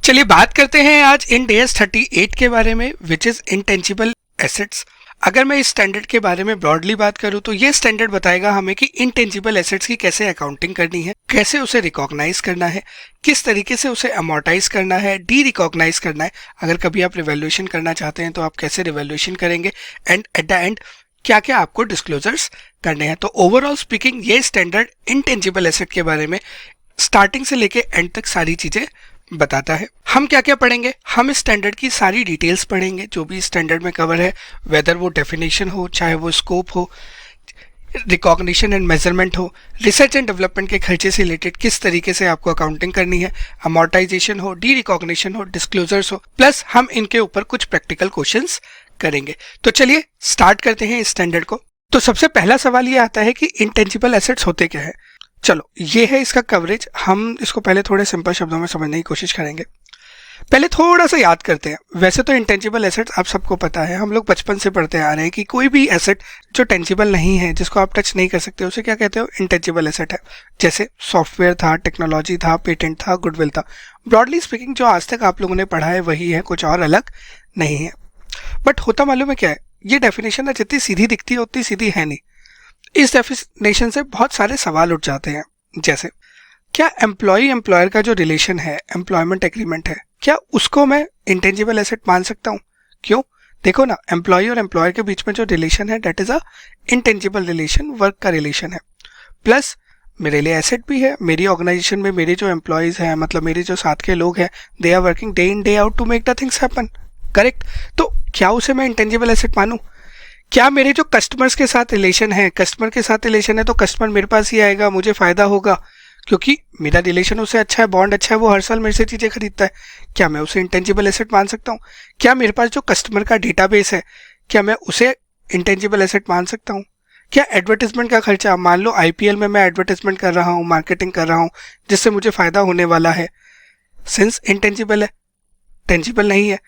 चलिए बात करते हैं आज इंड AS 38 के बारे में, विच इज इंटेंजिबल एसेट्स। अगर मैं इस स्टैंडर्ड के बारे में ब्रॉडली बात करूं तो ये स्टैंडर्ड बताएगा हमें कि इंटेंजिबल एसेट्स की कैसे अकाउंटिंग करनी है, कैसे उसे रिकॉग्नाइज करना है, किस तरीके से उसे अमोर्टाइज करना है, डी रिकॉग्नाइज करना है। अगर कभी आप रिवैल्यूएशन करना चाहते हैं तो आप कैसे रिवैल्यूएशन करेंगे एंड एट द एंड क्या क्या आपको डिस्क्लोजर्स करने हैं। तो ओवरऑल स्पीकिंग ये स्टैंडर्ड इंटेंजिबल एसेट के बारे में स्टार्टिंग से लेके एंड तक सारी चीजें बताता है। हम क्या क्या पढ़ेंगे, हम इस स्टैंडर्ड की सारी डिटेल्स पढ़ेंगे जो भी स्टैंडर्ड में कवर है, वेदर वो डेफिनेशन हो, चाहे वो स्कोप हो, रिकॉग्निशन एंड मेजरमेंट हो, रिसर्च एंड डेवलपमेंट के खर्चे से रिलेटेड किस तरीके से आपको अकाउंटिंग करनी है, अमोर्टाइजेशन हो, डी रिकॉग्निशन हो, डिस्क्लोजर्स हो, प्लस हम इनके ऊपर कुछ प्रैक्टिकल क्वेश्चंस करेंगे। तो चलिए स्टार्ट करते हैं इस स्टैंडर्ड को। तो सबसे पहला सवाल ये आता है कि इंटेंजिबल एसेट्स होते क्या है। चलो ये है इसका कवरेज। हम इसको पहले थोड़े सिंपल शब्दों में समझने की कोशिश करेंगे। पहले थोड़ा सा याद करते हैं। वैसे तो इंटेंजिबल एसेट्स आप सबको पता है, हम लोग बचपन से पढ़ते आ रहे हैं कि कोई भी एसेट जो टेंजिबल नहीं है, जिसको आप टच नहीं कर सकते, उसे क्या कहते हो, इंटेंजिबल एसेट है। जैसे सॉफ्टवेयर था, टेक्नोलॉजी था, पेटेंट था, गुडविल था। ब्रॉडली स्पीकिंग जो आज तक आप लोगों ने पढ़ा है वही है, कुछ और अलग नहीं है। बट होता मालूम है क्या है, ये डेफिनेशन ना जितनी सीधी दिखती है उतनी सीधी है नहीं। इस डेफिनेशन से बहुत सारे सवाल उठ जाते हैं। जैसे क्या एम्प्लॉय एम्प्लॉयर का जो रिलेशन है, एम्प्लॉयमेंट एग्रीमेंट है, क्या उसको मैं इंटेंजिबल एसेट मान सकता हूँ? क्यों? देखो ना, एम्प्लॉय और एम्प्लॉयर के बीच में जो रिलेशन है that is a intangible relation, work का रिलेशन है। प्लस मेरे लिए एसेट भी है। मेरी ऑर्गेनाइजेशन में मेरे जो एम्प्लॉयज हैं, मतलब मेरे जो साथ के लोग हैं, they are working day in day out to make the things happen, correct? तो क्या उसे मैं इंटेंजिबल एसेट मानूं? क्या मेरे जो कस्टमर्स के साथ रिलेशन है, कस्टमर के साथ रिलेशन है तो कस्टमर मेरे पास ही आएगा, मुझे फायदा होगा क्योंकि मेरा रिलेशन उससे अच्छा है, बॉन्ड अच्छा है, वो हर साल मेरे से चीजें खरीदता है। क्या मैं उसे इंटेंजिबल एसेट मान सकता हूँ? क्या मेरे पास जो कस्टमर का डेटाबेस है, क्या मैं उसे इंटेंजिबल एसेट मान सकता हूँ? क्या एडवर्टाइजमेंट का खर्चा, मान लो IPL में मैं एडवर्टाइजमेंट कर रहा हूँ, मार्केटिंग कर रहा हूँ, जिससे मुझे फायदा होने वाला है, सिंस इंटेंजिबल है, टेंजिबल नहीं है,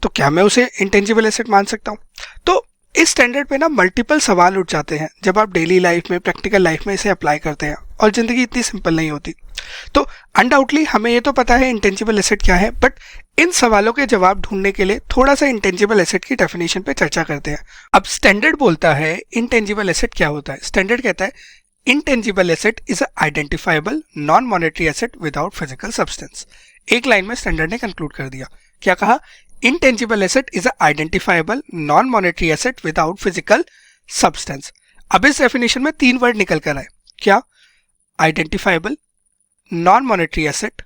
तो क्या मैं उसे इंटेंजिबल एसेट मान सकता हूँ? तो इस स्टैंडर्ड पे ना मल्टीपल सवाल उठ जाते हैं जब आप डेली लाइफ में, प्रैक्टिकल लाइफ में इसे अप्लाई करते हैं, और जिंदगी इतनी सिंपल नहीं होती। तो अनडाउटली हमें ये तो पता है इंटेंजिबल एसेट क्या है, बट इन सवालों के जवाब ढूंढने के लिए थोड़ा सा इंटेंजिबल एसेट की डेफिनेशन पे चर्चा करते हैं। अब स्टैंडर्ड बोलता है इंटेंजिबल एसेट क्या होता है। स्टैंडर्ड कहता है intangible asset is a identifiable non monetary asset without physical substance. एक लाइन में स्टैंडर्ड ने कंक्लूड कर दिया। क्या कहा? Intangible asset is a identifiable non monetary asset without physical substance. अब इस डेफिनेशन में 3 वर्ड निकल कर आए। क्या? Identifiable, non monetary asset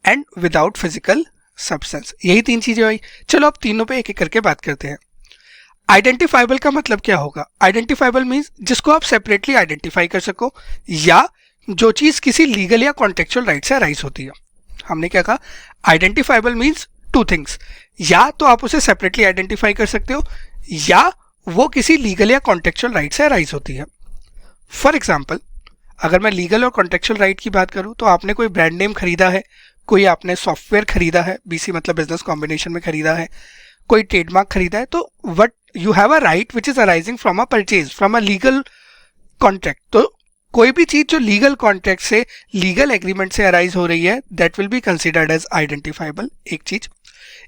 and without physical substance. यही 3 चीजें हुई। चलो अब तीनों पे एक एक करके बात करते हैं। आइडेंटिफाइबल का मतलब क्या होगा? आइडेंटिफाइबल मीन्स जिसको आप सेपरेटली आइडेंटिफाई कर सको, या जो चीज किसी लीगल या कॉन्टेक्चुअल राइट से अराइज होती है। हमने क्या कहा? आइडेंटिफाइबल मीन्स 2 थिंग्स, या तो आप उसे सेपरेटली आइडेंटिफाई कर सकते हो, या वो किसी लीगल या कॉन्टेक्चुअल राइट से अराइज होती है। फॉर एग्जाम्पल, अगर मैं लीगल और कॉन्टेक्चुअल राइट की बात करूं तो आपने कोई ब्रांड नेम खरीदा है, कोई आपने सॉफ्टवेयर खरीदा है, BC मतलब बिजनेस कॉम्बिनेशन में खरीदा है, कोई ट्रेडमार्क खरीदा है, तो what you have a right which is arising from a purchase, from a legal contract. तो कोई भी चीज जो लीगल कॉन्ट्रैक्ट से, लीगल एग्रीमेंट से अराइज हो रही है, that will be considered as identifiable, एक चीज।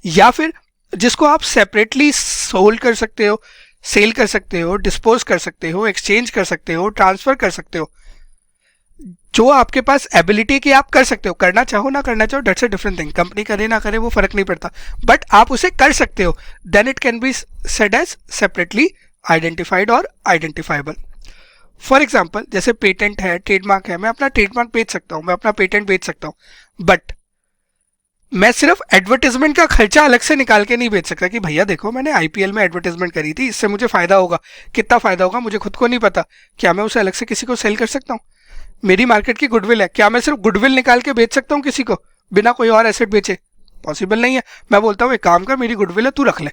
या फिर जिसको आप सेपरेटली सोल्ड कर सकते हो, सेल कर सकते हो, डिस्पोज कर सकते हो, एक्सचेंज कर सकते हो, ट्रांसफर कर सकते हो, जो आपके पास एबिलिटी की आप कर सकते हो, करना चाहो ना करना चाहो that's a different thing, company करे ना करे वो फर्क नहीं पड़ता, बट आप उसे कर सकते हो, then it can be said as separately identified और आइडेंटिफाइबल। फॉर एग्जाम्पल, जैसे पेटेंट है, ट्रेडमार्क है, मैं अपना ट्रेडमार्क बेच सकता हूं, मैं अपना पेटेंट बेच सकता हूं, बट मैं सिर्फ एडवर्टाइजमेंट का खर्चा अलग से निकाल के नहीं बेच सकता कि भैया देखो मैंने IPL में एडवर्टाइजमेंट करी थी, इससे मुझे फायदा होगा। कितना फायदा होगा मुझे खुद को नहीं पता, क्या मैं उसे अलग से किसी को सेल कर सकता हूँ? मेरी मार्केट की गुडविल है, क्या मैं सिर्फ गुडविल निकाल के बेच सकता हूँ किसी को बिना कोई और एसेट बेचे? पॉसिबल नहीं है। मैं बोलता हूँ एक काम कर, मेरी गुडविल है, तू रख ले।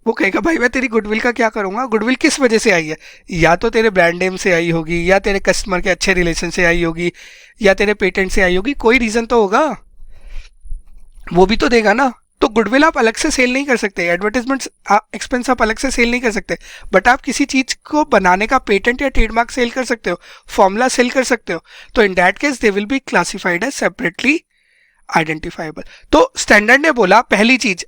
वो कहेगा भाई मैं तेरी गुडविल का क्या करूंगा? गुडविल किस वजह से आई है? या तो तेरे ब्रांड नेम से आई होगी, या तेरे कस्टमर के अच्छे रिलेशन से आई होगी, या तेरे पेटेंट से आई होगी, कोई रीजन तो होगा, वो भी तो देगा ना। तो गुडविल आप अलग से सेल नहीं कर सकते, एडवर्टाइजमेंट एक्सपेंस आप अलग से सेल नहीं कर सकते, बट आप किसी चीज को बनाने का पेटेंट या ट्रेडमार्क सेल कर सकते हो, फॉर्मूला सेल कर सकते हो। तो in that case they will be classified as separately identifiable. तो स्टैंडर्ड ने बोला पहली चीज,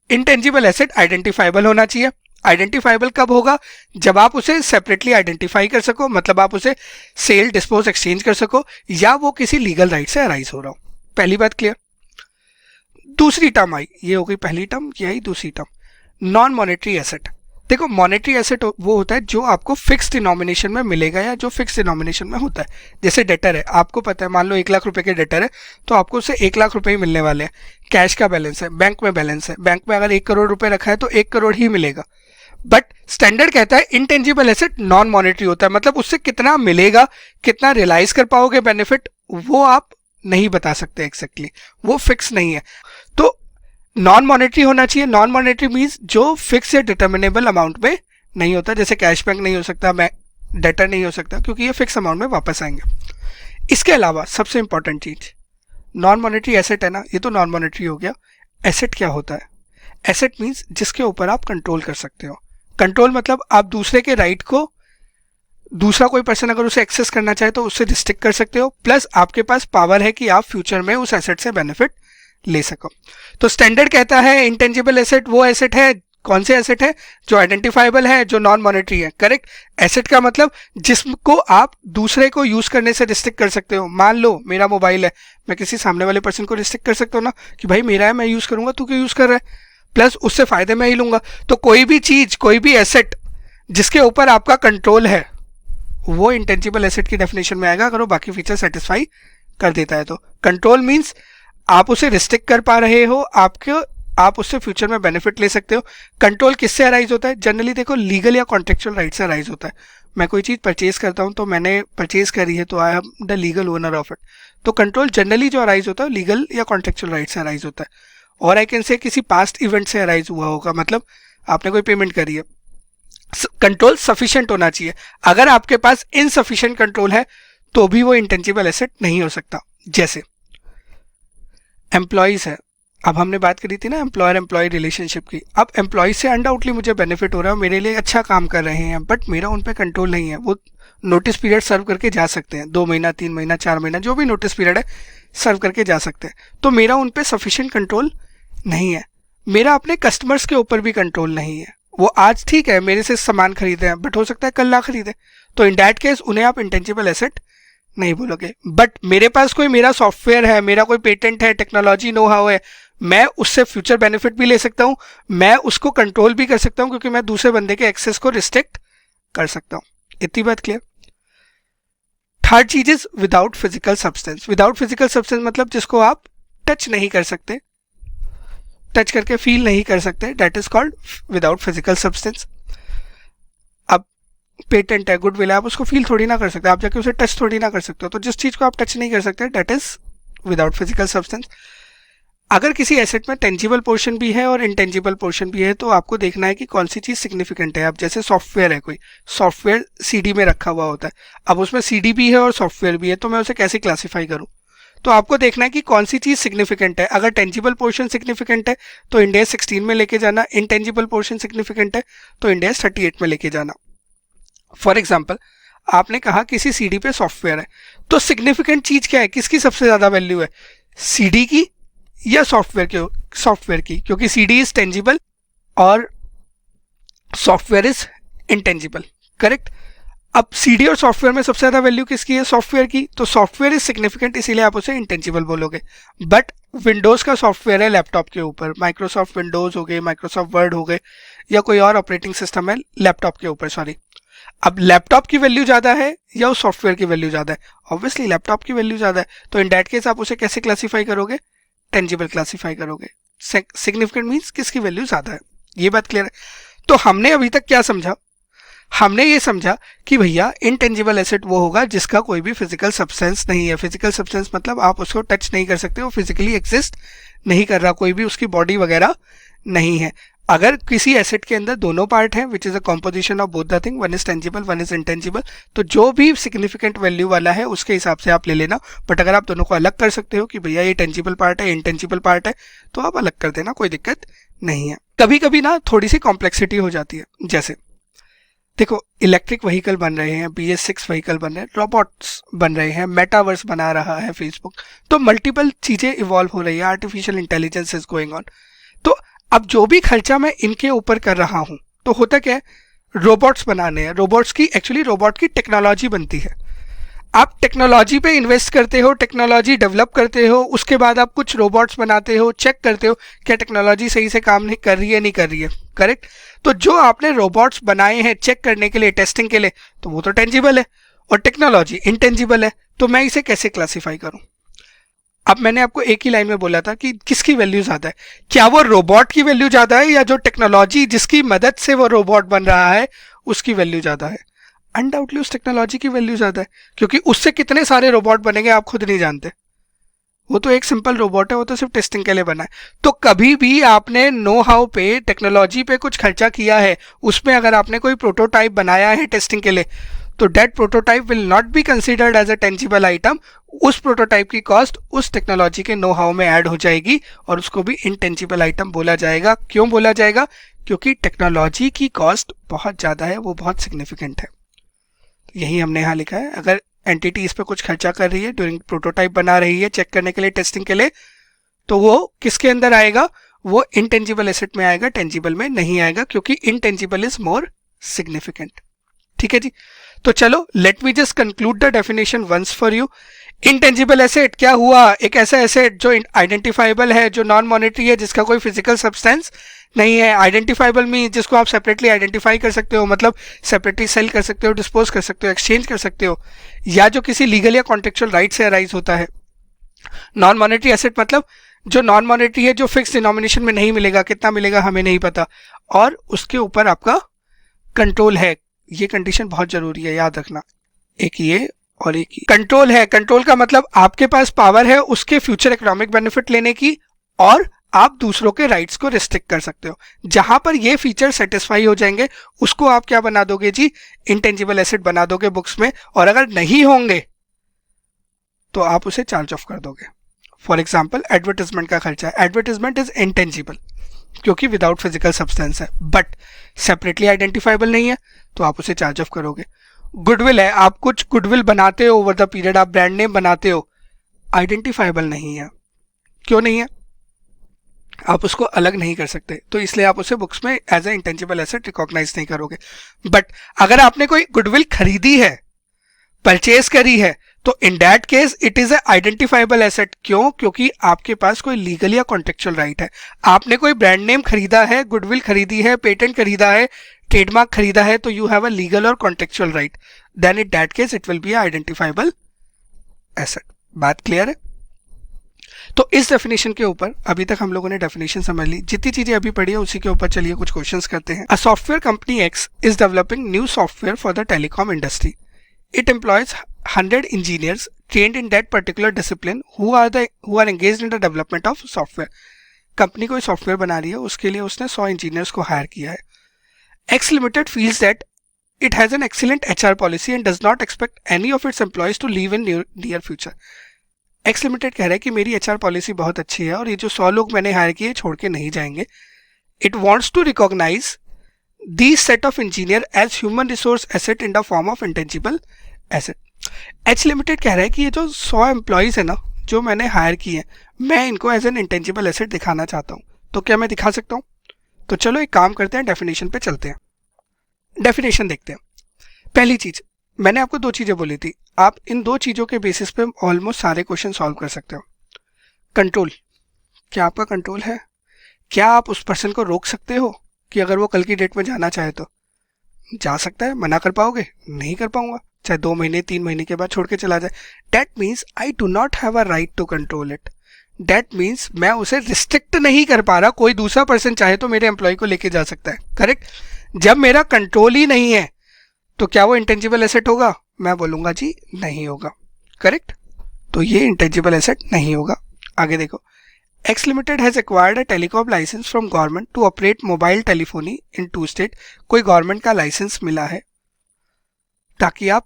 इंटेंजिबल एसेट आइडेंटिफाइबल होना चाहिए। आइडेंटिफाइबल कब होगा? जब आप उसे सेपरेटली आइडेंटिफाई कर सको, मतलब आप उसे सेल, डिस्पोज, एक्सचेंज कर सको, या वो किसी लीगल राइट से अराइज हो रहा हो। पहली बात क्लियर। दूसरी टर्म आई, ये हो गई पहली टर्म, ये आई दूसरी टर्म, नॉन मॉनेटरी एसेट। देखो मॉनेटरी एसेट वो होता है जो आपको फिक्स डिनोमिनेशन में मिलेगा या जो फिक्स डिनोमिनेशन में होता है। जैसे डेटर है, आपको पता है, मान लो 1 लाख रुपए के डेटर है तो आपको उससे 1 लाख रुपए ही मिलने वाले हैं। कैश का बैलेंस है, बैंक में बैलेंस है, बैंक में अगर 1 करोड़ रुपए रखा है तो 1 करोड़ ही मिलेगा। बट स्टैंडर्ड कहता है इंटेंजिबल एसेट नॉन मॉनेटरी होता है, मतलब उससे कितना मिलेगा, कितना रियलाइज कर पाओगे बेनिफिट, वो आप नहीं बता सकते एग्जैक्टली, वो फिक्स नहीं है। तो नॉन मॉनेटरी होना चाहिए। नॉन मॉनेटरी मीन्स जो फिक्स या डिटर्मिनेबल अमाउंट में नहीं होता, जैसे कैश बैंक नहीं हो सकता, डेटर नहीं हो सकता, क्योंकि ये फिक्स अमाउंट में वापस आएंगे। इसके अलावा सबसे इंपॉर्टेंट चीज, नॉन मॉनेटरी एसेट है ना, ये तो नॉन मॉनेटरी हो गया। एसेट क्या होता है? एसेट मीन्स जिसके ऊपर आप कंट्रोल कर सकते हो। कंट्रोल मतलब आप दूसरे के राइट को, दूसरा कोई पर्सन अगर उसे एक्सेस करना चाहे तो उससे रिस्ट्रिक्ट कर सकते हो, प्लस आपके पास पावर है कि आप फ्यूचर में उस एसेट से बेनिफिट ले सको। तो स्टैंडर्ड कहता है इंटेंजिबल एसेट वो एसेट है, कौन से एसेट है? जो आइडेंटिफाइबल है, जो नॉन मॉनेटरी है। करेक्ट। एसेट का मतलब जिसको आप दूसरे को यूज करने से रिस्ट्रिक्ट कर सकते हो। मान लो मेरा मोबाइल है, मैं किसी सामने वाले पर्सन को रिस्ट्रिक्ट कर सकता हूँ ना कि भाई मेरा है, मैं यूज करूंगा, तू क्यों यूज कर रहा है, प्लस उससे फायदे मैं ही लूंगा। तो कोई भी चीज, कोई भी एसेट जिसके ऊपर आपका कंट्रोल है वो इंटेंजिबल एसेट की डेफिनेशन में आएगा, अगर वो बाकी फीचर सेटिस्फाई कर देता है तो। कंट्रोल मींस आप उसे रिस्ट्रिक्ट कर पा रहे हो, आप उससे फ्यूचर में बेनिफिट ले सकते हो। कंट्रोल किससे अराइज होता है? जनरली देखो लीगल या कॉन्ट्रेक्चुअल राइट से अराइज होता है। मैं कोई चीज परचेज करता हूं तो मैंने परचेज करी है तो I am the legal owner of it. तो कंट्रोल जनरली जो अराइज होता है लीगल या कॉन्ट्रेक्चुअल राइट से अराइज होता है। और आई कैन से किसी पास्ट इवेंट से अराइज हुआ होगा, मतलब आपने कोई पेमेंट करी है। कंट्रोल सफिशिएंट होना चाहिए। अगर आपके पास इनसफिशिएंट कंट्रोल है तो भी वो इंटेंजिबल एसेट नहीं हो सकता। जैसे एम्प्लॉइज है, अब हमने बात करी थी ना एम्प्लॉयर एम्प्लॉय रिलेशनशिप की। अब एम्प्लॉय से अनडाउटली मुझे बेनिफिट हो रहा है, मेरे लिए अच्छा काम कर रहे हैं, बट मेरा उन पर कंट्रोल नहीं है। वो नोटिस पीरियड सर्व करके जा सकते हैं, 2 महीना, 3 महीना, 4 महीना, जो भी नोटिस पीरियड है सर्व करके जा सकते हैं। तो मेरा उन पर सफिशिएंट कंट्रोल नहीं है। मेरा अपने कस्टमर्स के ऊपर भी कंट्रोल नहीं है। वो आज ठीक है मेरे से सामान खरीदे हैं, बट हो सकता है कल ना खरीदे। तो इन दैट केस उन्हें आप इंटेंजिबल एसेट नहीं बोलोगे। बट मेरे पास कोई मेरा सॉफ्टवेयर है, मेरा कोई पेटेंट है, टेक्नोलॉजी नो हाउ है, मैं उससे फ्यूचर बेनिफिट भी ले सकता हूं, मैं उसको कंट्रोल भी कर सकता हूं, क्योंकि मैं दूसरे बंदे के एक्सेस को रिस्ट्रिक्ट कर सकता हूं। इतनी बात क्लियर। थर्ड चीज is without physical substance. Without physical substance मतलब जिसको आप टच नहीं कर सकते, टच करके फील नहीं कर सकते, that is called without physical substance. अब पेटेंट है, गुडविल है, आप उसको फील थोड़ी ना कर सकते, आप जाके उसे टच थोड़ी ना कर सकते हो। तो जिस चीज को आप टच नहीं कर सकते that is without physical substance. अगर किसी एसेट में टेंजिबल पोर्शन भी है और इंटेंजिबल पोर्शन भी है तो आपको देखना है कि कौन सी चीज सिग्निफिकेंट है। अब जैसे सॉफ्टवेयर है, कोई सॉफ्टवेयर सीडी में रखा हुआ होता है, अब उसमें सीडी भी है और सॉफ्टवेयर भी है, तो मैं उसे कैसे क्लासीफाई करूं? तो आपको देखना है कि कौन सी चीज सिग्निफिकेंट है। अगर टेंजिबल पोर्शन सिग्निफिकेंट है तो इंड AS 16 में लेके जाना, इंटेंजिबल पोर्शन सिग्निफिकेंट है तो इंड AS 38 में लेके जाना। फॉर एग्जाम्पल आपने कहा किसी सीडी पे सॉफ्टवेयर है, तो सिग्निफिकेंट चीज क्या है, किसकी सबसे ज्यादा वैल्यू है, सीडी की या सॉफ्टवेयर की? क्योंकि सीडी इज टेंजिबल और सॉफ्टवेयर इज इंटेंजिबल। करेक्ट। अब सीडी और सॉफ्टवेयर में सबसे ज्यादा वैल्यू किसकी है? सॉफ्टवेयर की। तो सॉफ्टवेयर इज सिग्निफिकेंट, इसीलिए आप उसे इंटेंजिबल बोलोगे। बट विंडोज का सॉफ्टवेयर है लैपटॉप के ऊपर, माइक्रोसॉफ्ट विंडोज हो गए, माइक्रोसॉफ्ट वर्ड हो गए, या कोई और ऑपरेटिंग सिस्टम है लैपटॉप के ऊपर, सॉरी। अब लैपटॉप की वैल्यू ज्यादा है या उस सॉफ्टवेयर की वैल्यू ज्यादा है? ऑब्वियसली लैपटॉप की वैल्यू ज्यादा है। तो इन दैट केस आप उसे कैसे क्लासीफाई करोगे? टेंजिबल क्लासीफाई करोगे। सिग्निफिकेंट मींस किसकी वैल्यू ज्यादा है। ये बात क्लियर है। तो हमने अभी तक क्या समझा? हमने ये समझा कि भैया इनटेंजिबल एसेट वो होगा जिसका कोई भी फिजिकल सब्सटेंस नहीं है। फिजिकल सब्सटेंस मतलब आप उसको टच नहीं कर सकते, वो फिजिकली एग्जिस्ट नहीं कर रहा, कोई भी उसकी बॉडी वगैरह नहीं है। अगर किसी एसेट के अंदर दोनों पार्ट हैं, which is a composition of both the thing, one is tangible one is intangible, तो जो भी सिग्निफिकेंट वैल्यू वाला है उसके हिसाब से आप ले लेना। बट अगर आप दोनों को अलग कर सकते हो कि भैया ये टेंजिबल पार्ट है, इनटेंजिबल पार्ट है, तो आप अलग कर देना, कोई दिक्कत नहीं है। कभी कभी ना थोड़ी सी कॉम्प्लेक्सिटी हो जाती है। जैसे देखो, इलेक्ट्रिक व्हीकल बन रहे हैं, BS6 व्हीकल बन रहे हैं, रोबोट्स बन रहे हैं, मेटावर्स बना रहा है फेसबुक, तो मल्टीपल चीजें इवॉल्व हो रही है, artificial intelligence is going on. तो अब जो भी खर्चा मैं इनके ऊपर कर रहा हूं, तो होता क्या है, रोबोट्स बनाने हैं, रोबोट्स की एक्चुअली रोबोट की टेक्नोलॉजी बनती है। आप टेक्नोलॉजी पे इन्वेस्ट करते हो, टेक्नोलॉजी डेवलप करते हो, उसके बाद आप कुछ रोबोट्स बनाते हो, चेक करते हो क्या टेक्नोलॉजी सही से काम नहीं कर रही है, नहीं कर रही है, करेक्ट। तो जो आपने रोबोट्स बनाए हैं चेक करने के लिए, टेस्टिंग के लिए, तो वो तो टेंजिबल है, और टेक्नोलॉजी इनटेंजिबल है, तो मैं इसे कैसे क्लासीफाई करूं? अब मैंने आपको एक ही लाइन में बोला था कि किसकी वैल्यू ज्यादा है, क्या वो रोबोट की वैल्यू ज्यादा है या जो टेक्नोलॉजी जिसकी मदद से वो रोबोट बन रहा है उसकी वैल्यू ज्यादा है? अनडाउटली उस टेक्नोलॉजी की वैल्यू ज्यादा है, क्योंकि उससे कितने सारे रोबोट बनेंगे आप खुद नहीं जानते। वो तो एक सिंपल रोबोट है, वो तो सिर्फ टेस्टिंग के लिए बना है। तो कभी भी आपने नो हाउ पे, टेक्नोलॉजी पे कुछ खर्चा किया है, उसमें अगर आपने कोई प्रोटोटाइप बनाया है टेस्टिंग के लिए, तो that prototype will not be considered as a tangible item. उस प्रोटोटाइप की कॉस्ट उस टेक्नोलॉजी के नो हाउ में ऐड हो जाएगी और उसको भी इनटेंजिबल आइटम बोला जाएगा। क्यों बोला जाएगा? क्योंकि टेक्नोलॉजी की कॉस्ट बहुत ज्यादा है, वो बहुत सिग्निफिकेंट है। यही हमने यहाँ लिखा है, अगर एंटिटी इस पे कुछ खर्चा कर रही है, ड्यूरिंग प्रोटोटाइप बना रही है, चेक करने के लिए, टेस्टिंग के लिए, तो वो किसके अंदर आएगा? वो इनटेंजिबल एसेट में आएगा, टेंजिबल में नहीं आएगा, क्योंकि इनटेंजिबल इज मोर सिग्निफिकेंट। ठीक है जी। तो चलो, let me just conclude the definition once for you. Intangible asset क्या हुआ? एक ऐसा एसेट जो आइडेंटिफाइबल है, जो नॉन मॉनेटरी है, जिसका कोई फिजिकल सब्सटेंस नहीं है। आइडेंटिफाइबल मीन जिसको आप सेपरेटली आइडेंटिफाई कर सकते हो, मतलब सेपरेटली सेल कर सकते हो, डिस्पोज कर सकते हो, एक्सचेंज कर सकते हो, या जो किसी लीगल या कॉन्ट्रेक्चुअल राइट से अराइज होता है। नॉन मॉनेटरी एसेट मतलब जो नॉन मॉनेटरी है, जो फिक्स डिनोमिनेशन में नहीं मिलेगा, कितना मिलेगा हमें नहीं पता, और उसके ऊपर आपका कंट्रोल है। ये कंडीशन बहुत जरूरी है, याद रखना। एक ये और एक ही कंट्रोल है। कंट्रोल का मतलब आपके पास पावर है उसके फ्यूचर इकोनॉमिक बेनिफिट लेने की, और आप दूसरों के राइट्स को रिस्ट्रिक्ट कर सकते हो। जहां पर ये फीचर सेटिस्फाई हो जाएंगे उसको आप क्या बना दोगे जी? इंटेंजिबल एसेट बना दोगे बुक्स में। और अगर नहीं होंगे तो आप उसे चार्ज ऑफ कर दोगे। फॉर एग्जाम्पल, एडवर्टाइजमेंट का खर्चा, एडवर्टाइजमेंट इज इंटेंजिबल क्योंकि विदाउट फिजिकल सब्सटेंस है, बट सेपरेटली आइडेंटिफाइबल नहीं है, तो आप उसे चार्ज ऑफ करोगे। गुडविल है, आप कुछ गुडविल बनाते हो ओवर द पीरियड, आप ब्रांड नेम बनाते हो, आइडेंटिफाइबल नहीं है। क्यों नहीं है? आप उसको अलग नहीं कर सकते, तो इसलिए आप उसे बुक्स में as a intangible asset recognise नहीं करोगे। बट अगर आपने कोई गुडविल खरीदी है, परचेज करी है, तो in that case it is a identifiable asset. क्यों? क्योंकि आपके पास कोई लीगल या कॉन्ट्रेक्चुअल राइट है। आपने कोई ब्रांड नेम खरीदा है, गुडविल खरीदी है, पेटेंट खरीदा है, ट्रेडमार्क खरीदा है, तो यू हैव अ लीगल और contractual right, then in that case it will be identifiable asset. बात क्लियर है? तो इस डेफिनेशन के ऊपर अभी तक हम लोगों ने डेफिनेशन समझ ली, जितनी चीजें अभी पढ़ी है उसी के ऊपर चलिए कुछ क्वेश्चंस करते हैं। A software company x is developing new software for the telecom industry. It employs 100 engineers trained in that particular discipline who are engaged in the development of software. Company कोई सॉफ्टवेयर बना रही है, उसके लिए उसने 100 engineers को higher किया है. X Limited feels that it has an excellent HR policy and does not expect any of its employees to leave in near future. X Limited कह रहा है कि मेरी HR पॉलिसी बहुत अच्छी है और ये जो 100 लोग मैंने हायर किए छोड़ के नहीं जाएंगे. It wants to recognize these set of engineer as human resource asset in the form of intangible asset. H Limited कह रहा है कि ये जो 100 एम्प्लॉइज है ना, जो मैंने हायर किए हैं, मैं इनको एज एन इंटेंजिबल एसेट दिखाना चाहता हूँ. तो क्या मैं दिखा सकता हूँ? तो चलो एक काम करते हैं, डेफिनेशन पे चलते हैं. डेफिनेशन देखते हैं. पहली चीज, मैंने आपको दो चीजें बोली थी, आप इन दो चीजों के बेसिस पे ऑलमोस्ट सारे क्वेश्चन सॉल्व कर सकते हो. कंट्रोल, क्या आपका कंट्रोल है? क्या आप उस पर्सन को रोक सकते हो कि अगर वो कल की डेट में जाना चाहे तो जा सकता है? मना कर पाओगे? नहीं कर पाऊंगा, चाहे 2 महीने 3 महीने के बाद छोड़ के चला जाए. That means I do not have a right to control it. That means मैं उसे रिस्ट्रिक्ट नहीं कर पा रहा. कोई दूसरा पर्सन चाहे तो मेरे एम्प्लॉय को लेके जा सकता है. करेक्ट. जब मेरा कंट्रोल ही नहीं है तो क्या वो इंटेंजिबल एसेट होगा? मैं बोलूंगा जी नहीं होगा. करेक्ट. तो ये इंटेंजिबल एसेट नहीं होगा. आगे देखो. X Limited has acquired a telecom license from government to operate mobile telephony in 2 states. कोई गवर्नमेंट का लाइसेंस मिला है ताकि आप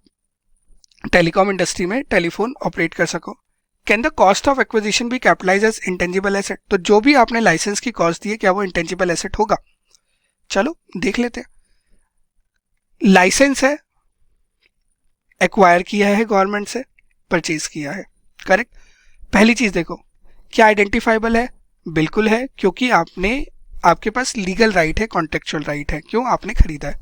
टेलीकॉम इंडस्ट्री में टेलीफोन ऑपरेट कर सको. Can the cost of acquisition be capitalise as intangible asset? तो जो भी आपने लाइसेंस की कॉस्ट दी है, क्या वो इंटेंजिबल एसेट होगा? चलो देख लेते हैं. लाइसेंस है, एक्वायर किया है गवर्नमेंट से, परचेज किया है, करेक्ट। पहली चीज देखो, क्या आइडेंटिफाइबल है? बिल्कुल है, क्योंकि आपके पास लीगल राइट है, कॉन्टेक्चुअल राइट है, क्यों? आपने खरीदा है।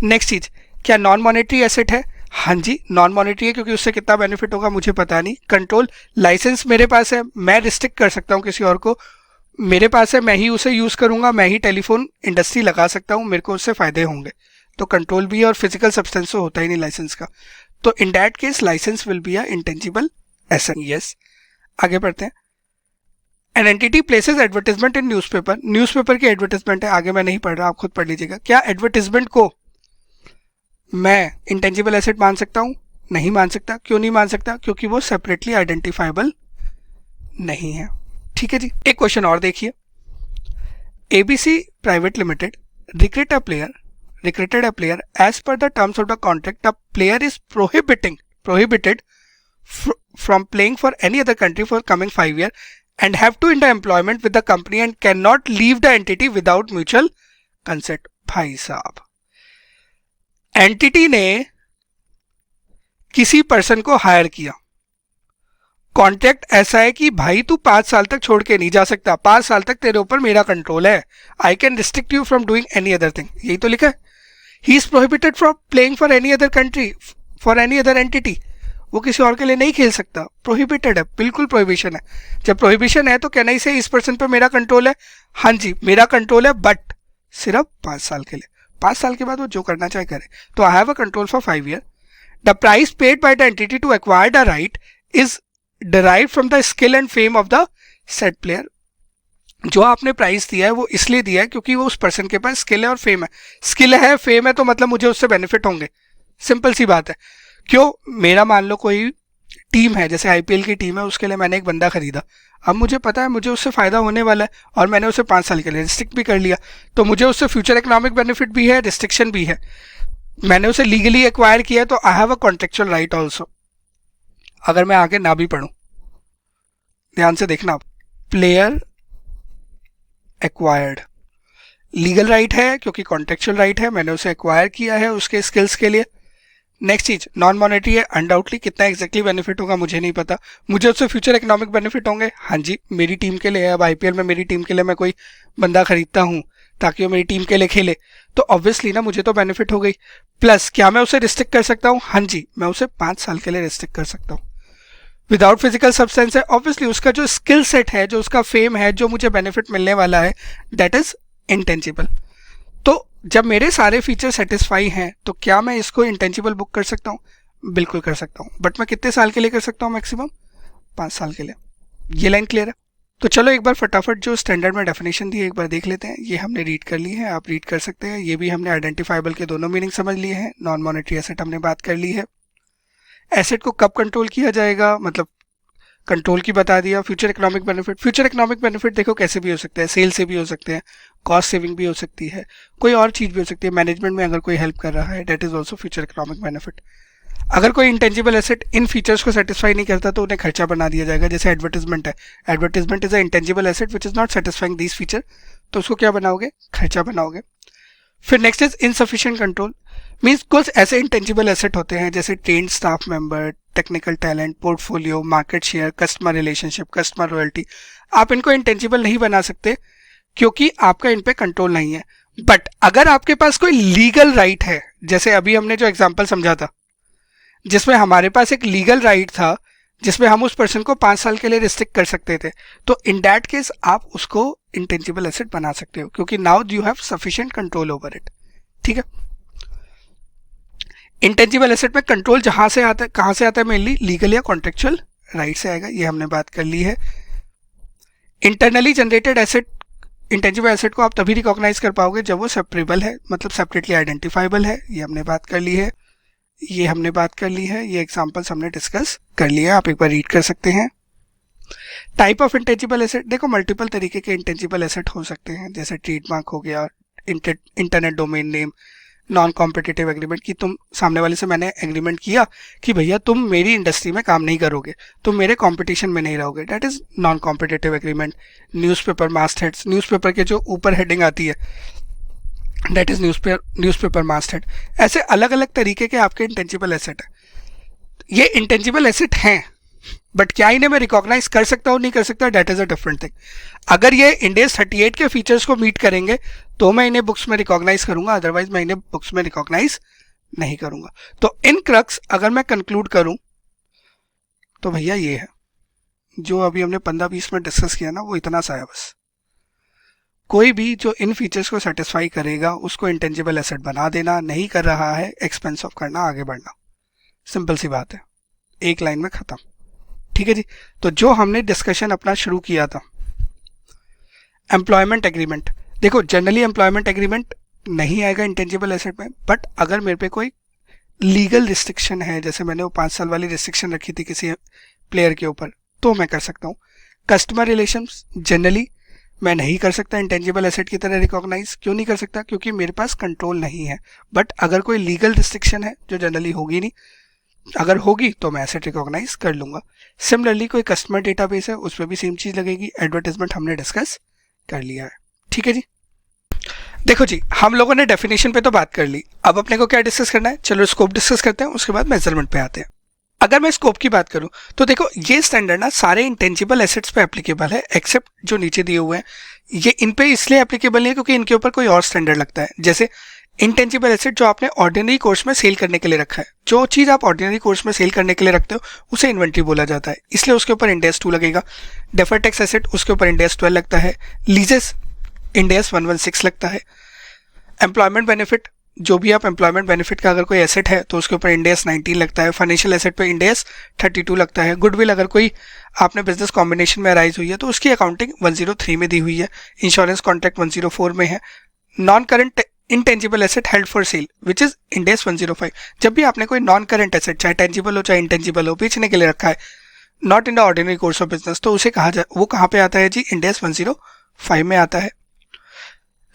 नेक्स्ट चीज, क्या नॉन मॉनेटरी एसेट है? हाँ जी, नॉन मॉनेटरी है, क्योंकि उससे कितना बेनिफिट होगा मुझे पता नहीं। कंट्रोल, लाइसेंस मेरे पास है, मैं रिस्ट्रिक्ट कर सकता हूँ किसी और को, मेरे पास है, मैं ही उसे यूज करूंगा, मैं ही टेलीफोन इंडस्ट्री लगा सकता हूँ, मेरे को उससे फायदे होंगे। तो कंट्रोल भी है, और फिजिकल सब्सटेंस तो होता ही नहीं लाइसेंस का। तो in that case licence will be a intangible asset. Yes, आगे बढ़ते हैं। An entity places advertisement in newspaper, newspaper की एडवर्टाइजमेंट है, आगे मैं नहीं पढ़ रहा, आप खुद पढ़ लीजिएगा। क्या एडवर्टाइजमेंट को मैं इंटेंजिबल एसेट मान सकता हूं? नहीं मान सकता। क्यों नहीं मान सकता? क्योंकि वो सेपरेटली आइडेंटिफाइबल नहीं है। ठीक है जी, एक क्वेश्चन और देखिए। ABC private limited recruited a player as per the terms of the contract. The player is prohibited from playing for any other country for coming 5 years and have to end the employment with the company and cannot leave the entity without mutual consent. भाई साहब, entity ने किसी person को higher किया, contract ऐसा है कि भाई तू 5 साल तक छोड़ के नहीं जा सकता, 5 साल तक तेरे ऊपर मेरा कंट्रोल है, I can restrict you from doing any other thing, यही तो लिखा है। He is prohibited from playing for any other country, for any other entity, वो किसी और के लिए नहीं खेल सकता, प्रोहिबिटेड है, बिल्कुल प्रोहिबिशन है। जब प्रोहिबिशन है तो कहना ही से इस पर्सन पे मेरा कंट्रोल है, हाँ जी मेरा कंट्रोल है, बट सिर्फ 5 साल के लिए, 5 साल के बाद वो जो करना चाहे करे। तो I have a control for 5 year. The price paid by the entity to acquire the right is derived from the skill and fame of the said player. जो आपने प्राइस दिया है वो इसलिए दिया है क्योंकि वो उस पर्सन के पास स्किल है और फेम है। स्किल है, फेम है, तो मतलब मुझे उससे बेनिफिट होंगे, सिंपल सी बात है। क्यों? मेरा मान लो कोई टीम है, जैसे आईपीएल की टीम है, उसके लिए मैंने एक बंदा खरीदा, अब मुझे पता है मुझे उससे फायदा होने वाला है और मैंने उसे 5 साल के लिए रिस्ट्रिक्ट भी कर लिया, तो मुझे उससे फ्यूचर इकोनॉमिक बेनिफिट भी है, रिस्ट्रिक्शन भी है। मैंने उसे लीगली एक्वायर किया तो I have a contractual right also. अगर मैं आगे ना भी पढ़ूं, ध्यान से देखना, प्लेयर एक्वायर्ड, लीगल राइट है क्योंकि कॉन्ट्रेक्चुअल राइट है, मैंने उसे एक्वायर किया है उसके स्किल्स के लिए। नेक्स्ट चीज, नॉन मॉनेटरी है, अनडाउटली कितना एग्जैक्टली बेनिफिट होगा मुझे नहीं पता, मुझे उससे फ्यूचर इकोनॉमिक बेनिफिट होंगे, हाँ जी मेरी टीम के लिए। अब आईपीएल में मेरी टीम के लिए मैं कोई बंदा खरीदता हूँ ताकि वो मेरी टीम के लिए खेले, तो ऑब्वियसली ना मुझे तो बेनिफिट हो गई। प्लस क्या मैं उसे रिस्ट्रिक्ट कर सकता हूँ? हाँ जी, मैं उसे 5 साल के लिए रिस्ट्रिक्ट कर सकता हूँ। विदाउट फिजिकल सब्सटेंस है, ऑब्वियसली उसका जो स्किल सेट है, जो उसका फेम है, जो मुझे बेनिफिट मिलने वाला है, दैट इज इंटेंजिबल। तो जब मेरे सारे फीचर सेटिस्फाई हैं तो क्या मैं इसको इंटेंजिबल बुक कर सकता हूँ? बिल्कुल कर सकता हूँ, बट मैं कितने साल के लिए कर सकता हूँ? मैक्सिमम 5 साल के लिए। ये लाइन क्लियर है? तो चलो एक बार फटाफट जो स्टैंडर्ड में डेफिनेशन दी है एक बार देख लेते हैं। ये हमने रीड कर ली है, आप रीड कर सकते हैं। ये भी हमने आइडेंटिफाइबल के दोनों मीनिंग समझ लिए हैं। नॉन मॉनेटरी एसेट हमने बात कर ली है। एसेट को कब कंट्रोल किया जाएगा, मतलब कंट्रोल की बता दिया। फ्यूचर इकोनॉमिक बेनिफिट देखो कैसे भी हो सकता है, सेल से भी हो सकते हैं, कॉस्ट सेविंग भी हो सकती है, कोई और चीज़ भी हो सकती है, मैनेजमेंट में अगर कोई हेल्प कर रहा है, that is also future economic benefit. अगर कोई इंटेंजिबल एसेट इन फीचर्स को सेटिस्फाई नहीं करता तो उन्हें खर्चा बना दिया जाएगा। जैसे एडवर्टाइजमेंट है, advertisement is a intangible asset which is not satisfying this feature, तो उसको क्या बनाओगे? खर्चा बनाओगे। फिर next is insufficient control, means कुछ ऐसे इंटेंजिबल एसेट होते हैं जैसे trained staff member, technical talent, portfolio, market share, customer relationship, customer royalty. आप इनको इंटेंजिबल नहीं बना सकते क्योंकि आपका इन पे कंट्रोल नहीं है। बट अगर आपके पास कोई लीगल राइट है, जैसे अभी हमने जो एग्जांपल समझा था जिसमें हमारे पास एक लीगल राइट था जिसमें हम उस पर्सन को 5 साल के लिए रिस्ट्रिक्ट कर सकते थे, तो इन दैट केस आप उसको इंटेंजिबल एसेट बना सकते हो क्योंकि now you have sufficient control over it. ठीक है, इंटेंजिबल एसेट में कंट्रोल जहां से आता है, कहां से आता है? मेनली लीगल या कॉन्ट्रेक्चुअल राइट से आएगा, ये हमने बात कर ली है। Internally generated asset, intangible asset को आप तभी रिकॉग्नाइज कर पाओगे जब वो सेपरेबल है, मतलब सेपरेटली आइडेंटिफाइबल है, ये हमने बात कर ली है। ये एग्जांपल्स हमने डिस्कस कर लिया, आप एक बार रीड कर सकते हैं। टाइप ऑफ इंटेंजिबल एसेट, देखो मल्टीपल तरीके के इंटेंजिबल एसेट हो सकते हैं, जैसे ट्रेडमार्क हो गया, internet domain name, non competitive agreement की तुम सामने वाले से मैंने एग्रीमेंट किया कि भैया तुम मेरी इंडस्ट्री में काम नहीं करोगे, तुम मेरे कंपटीशन में नहीं रहोगे, that is non competitive agreement. Newspaper mast heads, newspaper के जो ऊपर हेडिंग आती है डेट इज न्यूज़पेपर मास्टहेड। ऐसे अलग अलग तरीके के आपके इंटेंजिबल एसेट है। ये इंटेंजिबल एसेट हैं, बट क्या इन्हें मैं रिकॉग्नाइज कर सकता हूँ नहीं कर सकता, that is a different thing. अगर ये इंड एस 38 के फीचर्स को मीट करेंगे तो मैं इन्हें बुक्स में रिकॉग्नाइज करूंगा, अदरवाइज मैं इन्हें बुक्स में रिकॉग्नाइज नहीं करूंगा। तो इन क्रक्स अगर मैं कंक्लूड करूं तो भैया ये है, जो अभी हमने 15-20 मिनट डिस्कस किया ना, वो इतना सा है बस। कोई भी जो इन फीचर्स को सेटिस्फाई करेगा उसको इंटेंजिबल एसेट बना देना, नहीं कर रहा है एक्सपेंस ऑफ करना, आगे बढ़ना, सिंपल सी बात है, एक लाइन में खत्म। ठीक है जी। तो जो हमने डिस्कशन अपना शुरू किया था एम्प्लॉयमेंट एग्रीमेंट, देखो जनरली एम्प्लॉयमेंट एग्रीमेंट नहीं आएगा इंटेंजिबल एसेट में, बट अगर मेरे पे कोई लीगल रिस्ट्रिक्शन है, जैसे मैंने वो 5 साल वाली रिस्ट्रिक्शन रखी थी किसी प्लेयर के ऊपर, तो मैं कर सकता हूँ। कस्टमर रिलेशंस जनरली मैं नहीं कर सकता इंटेंजिबल एसेट की तरह रिकॉग्नाइज। क्यों नहीं कर सकता? क्योंकि मेरे पास कंट्रोल नहीं है। बट अगर कोई लीगल रिस्ट्रिक्शन है, जो जनरली होगी नहीं, अगर होगी तो मैं एसेट रिकॉग्नाइज कर लूंगा। सिमिलरली कोई कस्टमर डेटाबेस है, उस पर भी सेम चीज लगेगी। एडवर्टाइजमेंट हमने डिस्कस कर लिया है। ठीक है जी। देखो जी, हम लोगों ने डेफिनेशन पे तो बात कर ली, अब अपने को क्या डिस्कस करना है, चलो स्कोप डिस्कस करते हैं, उसके बाद मेजरमेंट पे आते हैं। अगर मैं स्कोप की बात करूं तो देखो ये स्टैंडर्ड ना सारे इंटेंजिबल एसेट्स पे एप्लीकेबल है, एक्सेप्ट जो नीचे दिए हुए हैं। ये इन पे इसलिए एप्लीकेबल नहीं है क्योंकि इनके ऊपर कोई और स्टैंडर्ड लगता है। जैसे इंटेंजिबल एसेट जो आपने ऑर्डिनरी कोर्स में सेल करने के लिए रखा है, जो चीज आप ऑर्डिनरी कोर्स में सेल करने के लिए रखते हो उसे इन्वेंट्री बोला जाता है, इसलिए उसके ऊपर इंड एस 2 लगेगा। डेफर्ड टैक्स एसेट उसके ऊपर इंड एस 12 लगता है। लीजेस इंड एस 116 लगता है। एम्प्लॉयमेंट बेनिफिट, जो भी आप एम्प्लॉयमेंट बेनिफिट का अगर कोई एसेट है तो उसके ऊपर इंड एस 19 लगता है। फाइनेंशियल एसेट पे इंड एस 32 लगता है। गुडविल अगर कोई आपने बिजनेस कॉम्बिनेशन में अराइज हुई है तो उसकी अकाउंटिंग 103 में दी हुई है। इंश्योरेंस कॉन्ट्रैक्ट 104 में है। Non current intangible asset held for sale which is Ind AS 105। जब भी आपने कोई नॉन करंट एसेट, चाहे टेंजिबल हो चाहे इंटेंजिबल हो, बेचने के लिए रखा है, not in the ordinary course of business, तो उसे कहा जाए, वो कहाँ पे आता है जी, इंड एस 105 में आता है।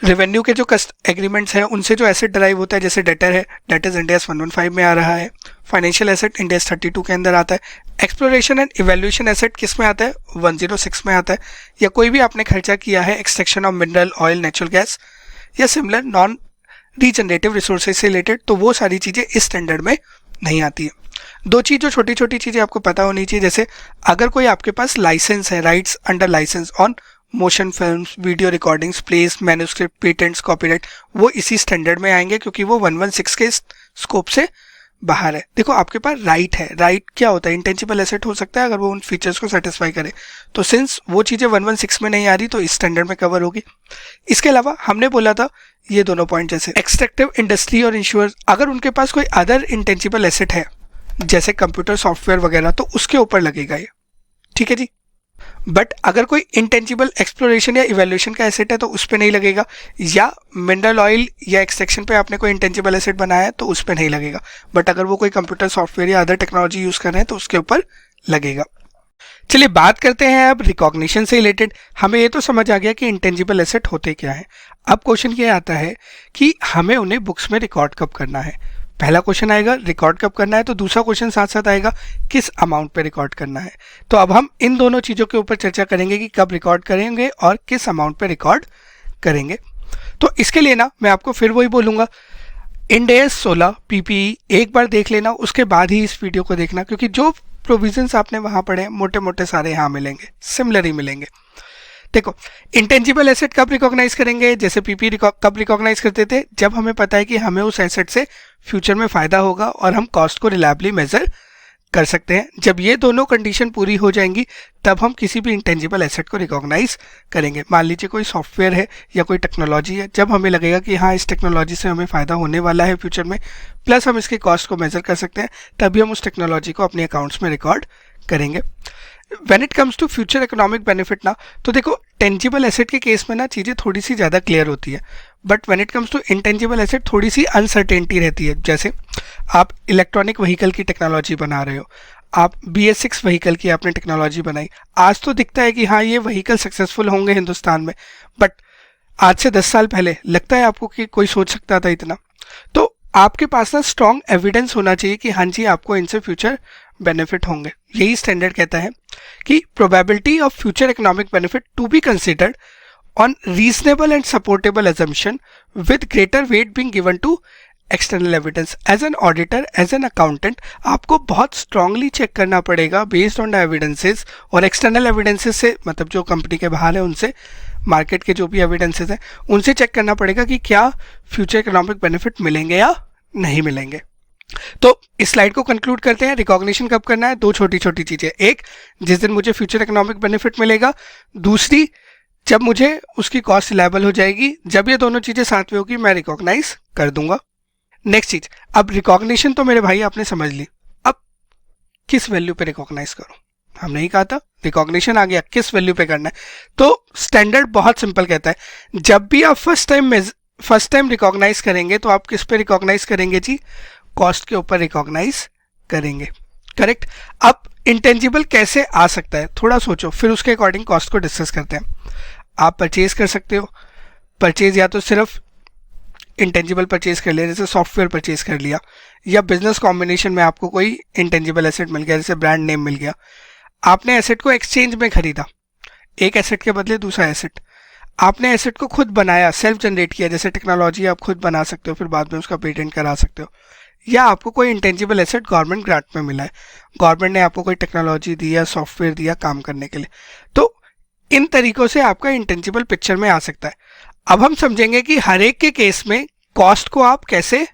रेवेन्यू के जो कस्ट एग्रीमेंट्स हैं उनसे जो एसेट ड्राइव होता है, जैसे डेटर है, डेट इज इंड एस 115 में आ रहा है। फाइनेंशियल एसेट इंड एस 32 के अंदर आता है। एक्सप्लोरेशन एंड इवेल्यूएशन एसेट किस में आता है, 106 में आता है। या कोई भी आपने खर्चा किया है extraction of mineral oil, natural gas या सिमिलर नॉन रीजनरेटिव रिसोर्सेज से रिलेटेड, तो वो सारी चीज़ें इस स्टैंडर्ड में नहीं आती है। दो चीज़ जो छोटी छोटी चीज़ें आपको पता होनी चाहिए, जैसे अगर कोई आपके पास लाइसेंस है, rights under licence on motion films, video recordings, plays, manuscript, patents, copyright, वो इसी स्टैंडर्ड में आएंगे क्योंकि वो 116 के स्कोप से बाहर है। देखो आपके पास राइट है, राइट क्या होता है, इंटेंजिबल एसेट हो सकता है अगर वो उन फीचर्स को सेटिस्फाई करे। तो सिंस वो चीज़ें 116 में नहीं आ रही तो इस स्टैंडर्ड में कवर होगी। इसके अलावा हमने बोला था ये दोनों पॉइंट, जैसे एक्सट्रैक्टिव इंडस्ट्री और इंश्योरेंस, अगर उनके पास कोई अदर इंटेंजिबल एसेट है जैसे कंप्यूटर सॉफ्टवेयर वगैरह, तो उसके ऊपर लगेगा ये। ठीक है जी। बट अगर कोई इंटेंजिबल एक्सप्लोरेशन या इवेल्यूएशन का एसेट है तो उस पर नहीं लगेगा, या मिनरल ऑयल या एक्सट्रैक्शन पे आपने कोई इंटेंजिबल एसेट बनाया है तो उस पर नहीं लगेगा। बट अगर वो कोई कंप्यूटर सॉफ्टवेयर या अदर टेक्नोलॉजी यूज कर रहे हैं तो उसके ऊपर लगेगा। चलिए बात करते हैं अब रिकॉग्निशन से रिलेटेड। हमें ये तो समझ आ गया कि इंटेंजिबल एसेट होते क्या है। अब क्वेश्चन ये आता है कि हमें उन्हें बुक्स में रिकॉर्ड कब करना है। पहला क्वेश्चन आएगा रिकॉर्ड कब करना है, तो दूसरा क्वेश्चन साथ साथ आएगा किस अमाउंट पे रिकॉर्ड करना है। तो अब हम इन दोनों चीज़ों के ऊपर चर्चा करेंगे कि कब रिकॉर्ड करेंगे और किस अमाउंट पे रिकॉर्ड करेंगे। तो इसके लिए ना मैं आपको फिर वही बोलूँगा, इंड एस 16 पीपीई एक बार देख लेना, उसके बाद ही इस वीडियो को देखना, क्योंकि जो प्रोविजंस आपने वहाँ पढ़े मोटे मोटे सारे यहाँ मिलेंगे, सिमिलर ही मिलेंगे। देखो इंटेंजिबल एसेट कब रिकॉग्नाइज करेंगे, जैसे पीपी कब रिकॉग्नाइज करते थे, जब हमें पता है कि हमें उस एसेट से फ्यूचर में फ़ायदा होगा और हम कॉस्ट को रिलायबली मेजर कर सकते हैं। जब ये दोनों कंडीशन पूरी हो जाएंगी तब हम किसी भी इंटेंजिबल एसेट को रिकॉग्नाइज करेंगे। मान लीजिए कोई सॉफ्टवेयर है या कोई टेक्नोलॉजी है, जब हमें लगेगा कि हाँ इस टेक्नोलॉजी से हमें फ़ायदा होने वाला है फ्यूचर में, प्लस हम इसके कॉस्ट को मेजर कर सकते हैं, तभी हम उस टेक्नोलॉजी को अपने अकाउंट्स में रिकॉर्ड करेंगे। When it comes to future economic benefit ना, तो देखो टेंजिबल एसेट के केस में ना चीज़ें थोड़ी सी ज़्यादा क्लियर होती है, but when it comes to intangible asset थोड़ी सी अनसर्टेनिटी रहती है। जैसे आप इलेक्ट्रॉनिक व्हीकल की टेक्नोलॉजी बना रहे हो, आप BS6 व्हीकल की आपने टेक्नोलॉजी बनाई, आज तो दिखता है कि हाँ ये व्हीकल सक्सेसफुल होंगे हिंदुस्तान में, बट आज से 10 साल पहले लगता है आपको कि कोई सोच सकता था इतना? तो आपके पास ना स्ट्रॉन्ग एविडेंस होना चाहिए कि हाँ जी आपको इनसे फ्यूचर बेनिफिट होंगे। यही स्टैंडर्ड कहता है कि probability of future economic benefit to be considered on reasonable and supportable assumption with greater weight being given to external evidence. As an auditor, as an accountant, आपको बहुत स्ट्रांगली चेक करना पड़ेगा based on the evidences, और external evidences से मतलब जो company के बाहर है उनसे, मार्केट के जो भी एविडेंसेस हैं उनसे चेक करना पड़ेगा कि क्या फ्यूचर इकोनॉमिक बेनिफिट मिलेंगे या नहीं मिलेंगे। तो इस स्लाइड को कंक्लूड करते हैं। रिकॉग्निशन कब करना है? दो छोटी छोटी चीजें, एक जिस दिन मुझे फ्यूचर इकोनॉमिक बेनिफिट मिलेगा, दूसरी जब मुझे उसकी कॉस्ट रिलायबल हो जाएगी। जब ये दोनों चीजें साथ में होगी मैं रिकॉग्नाइज कर दूंगा। नेक्स्ट चीज, अब रिकॉग्निशन तो मेरे भाई आपने समझ ली, अब किस वैल्यू पे रिकॉग्नाइज करूं? हमने ही कहा था रिकॉग्निशन आ गया, किस वैल्यू पे करना है? तो स्टैंडर्ड बहुत सिंपल कहता है, जब भी आप फर्स्ट टाइम रिकॉग्नाइज करेंगे तो आप किस पे रिकॉग्नाइज करेंगे जी? कॉस्ट के ऊपर रिकॉग्नाइज करेंगे, करेक्ट। अब इंटेंजिबल कैसे आ सकता है थोड़ा सोचो, फिर उसके अकॉर्डिंग कॉस्ट को डिस्कस करते हैं। आप परचेज कर सकते हो, परचेज या तो सिर्फ इंटेंजिबल परचेज कर लिया, जैसे सॉफ्टवेयर परचेज कर लिया, या बिजनेस कॉम्बिनेशन में आपको कोई इंटेंजिबल एसेट मिल गया, जैसे ब्रांड नेम मिल गया। आपने एसेट को एक्सचेंज में खरीदा, एक एसेट के बदले दूसरा एसेट। आपने एसेट को खुद बनाया, सेल्फ जनरेट किया, जैसे टेक्नोलॉजी आप खुद बना सकते हो, फिर बाद में उसका पेटेंट करा सकते हो। या आपको कोई इंटेंजिबल एसेट गवर्नमेंट ग्रांट में मिला है, गवर्नमेंट ने आपको कोई टेक्नोलॉजी दी या सॉफ्टवेयर दिया काम करने के लिए। तो इन तरीकों से आपका इंटेंजिबल पिक्चर में आ सकता है। अब हम समझेंगे कि हर एक के केस में कॉस्ट को आप कैसे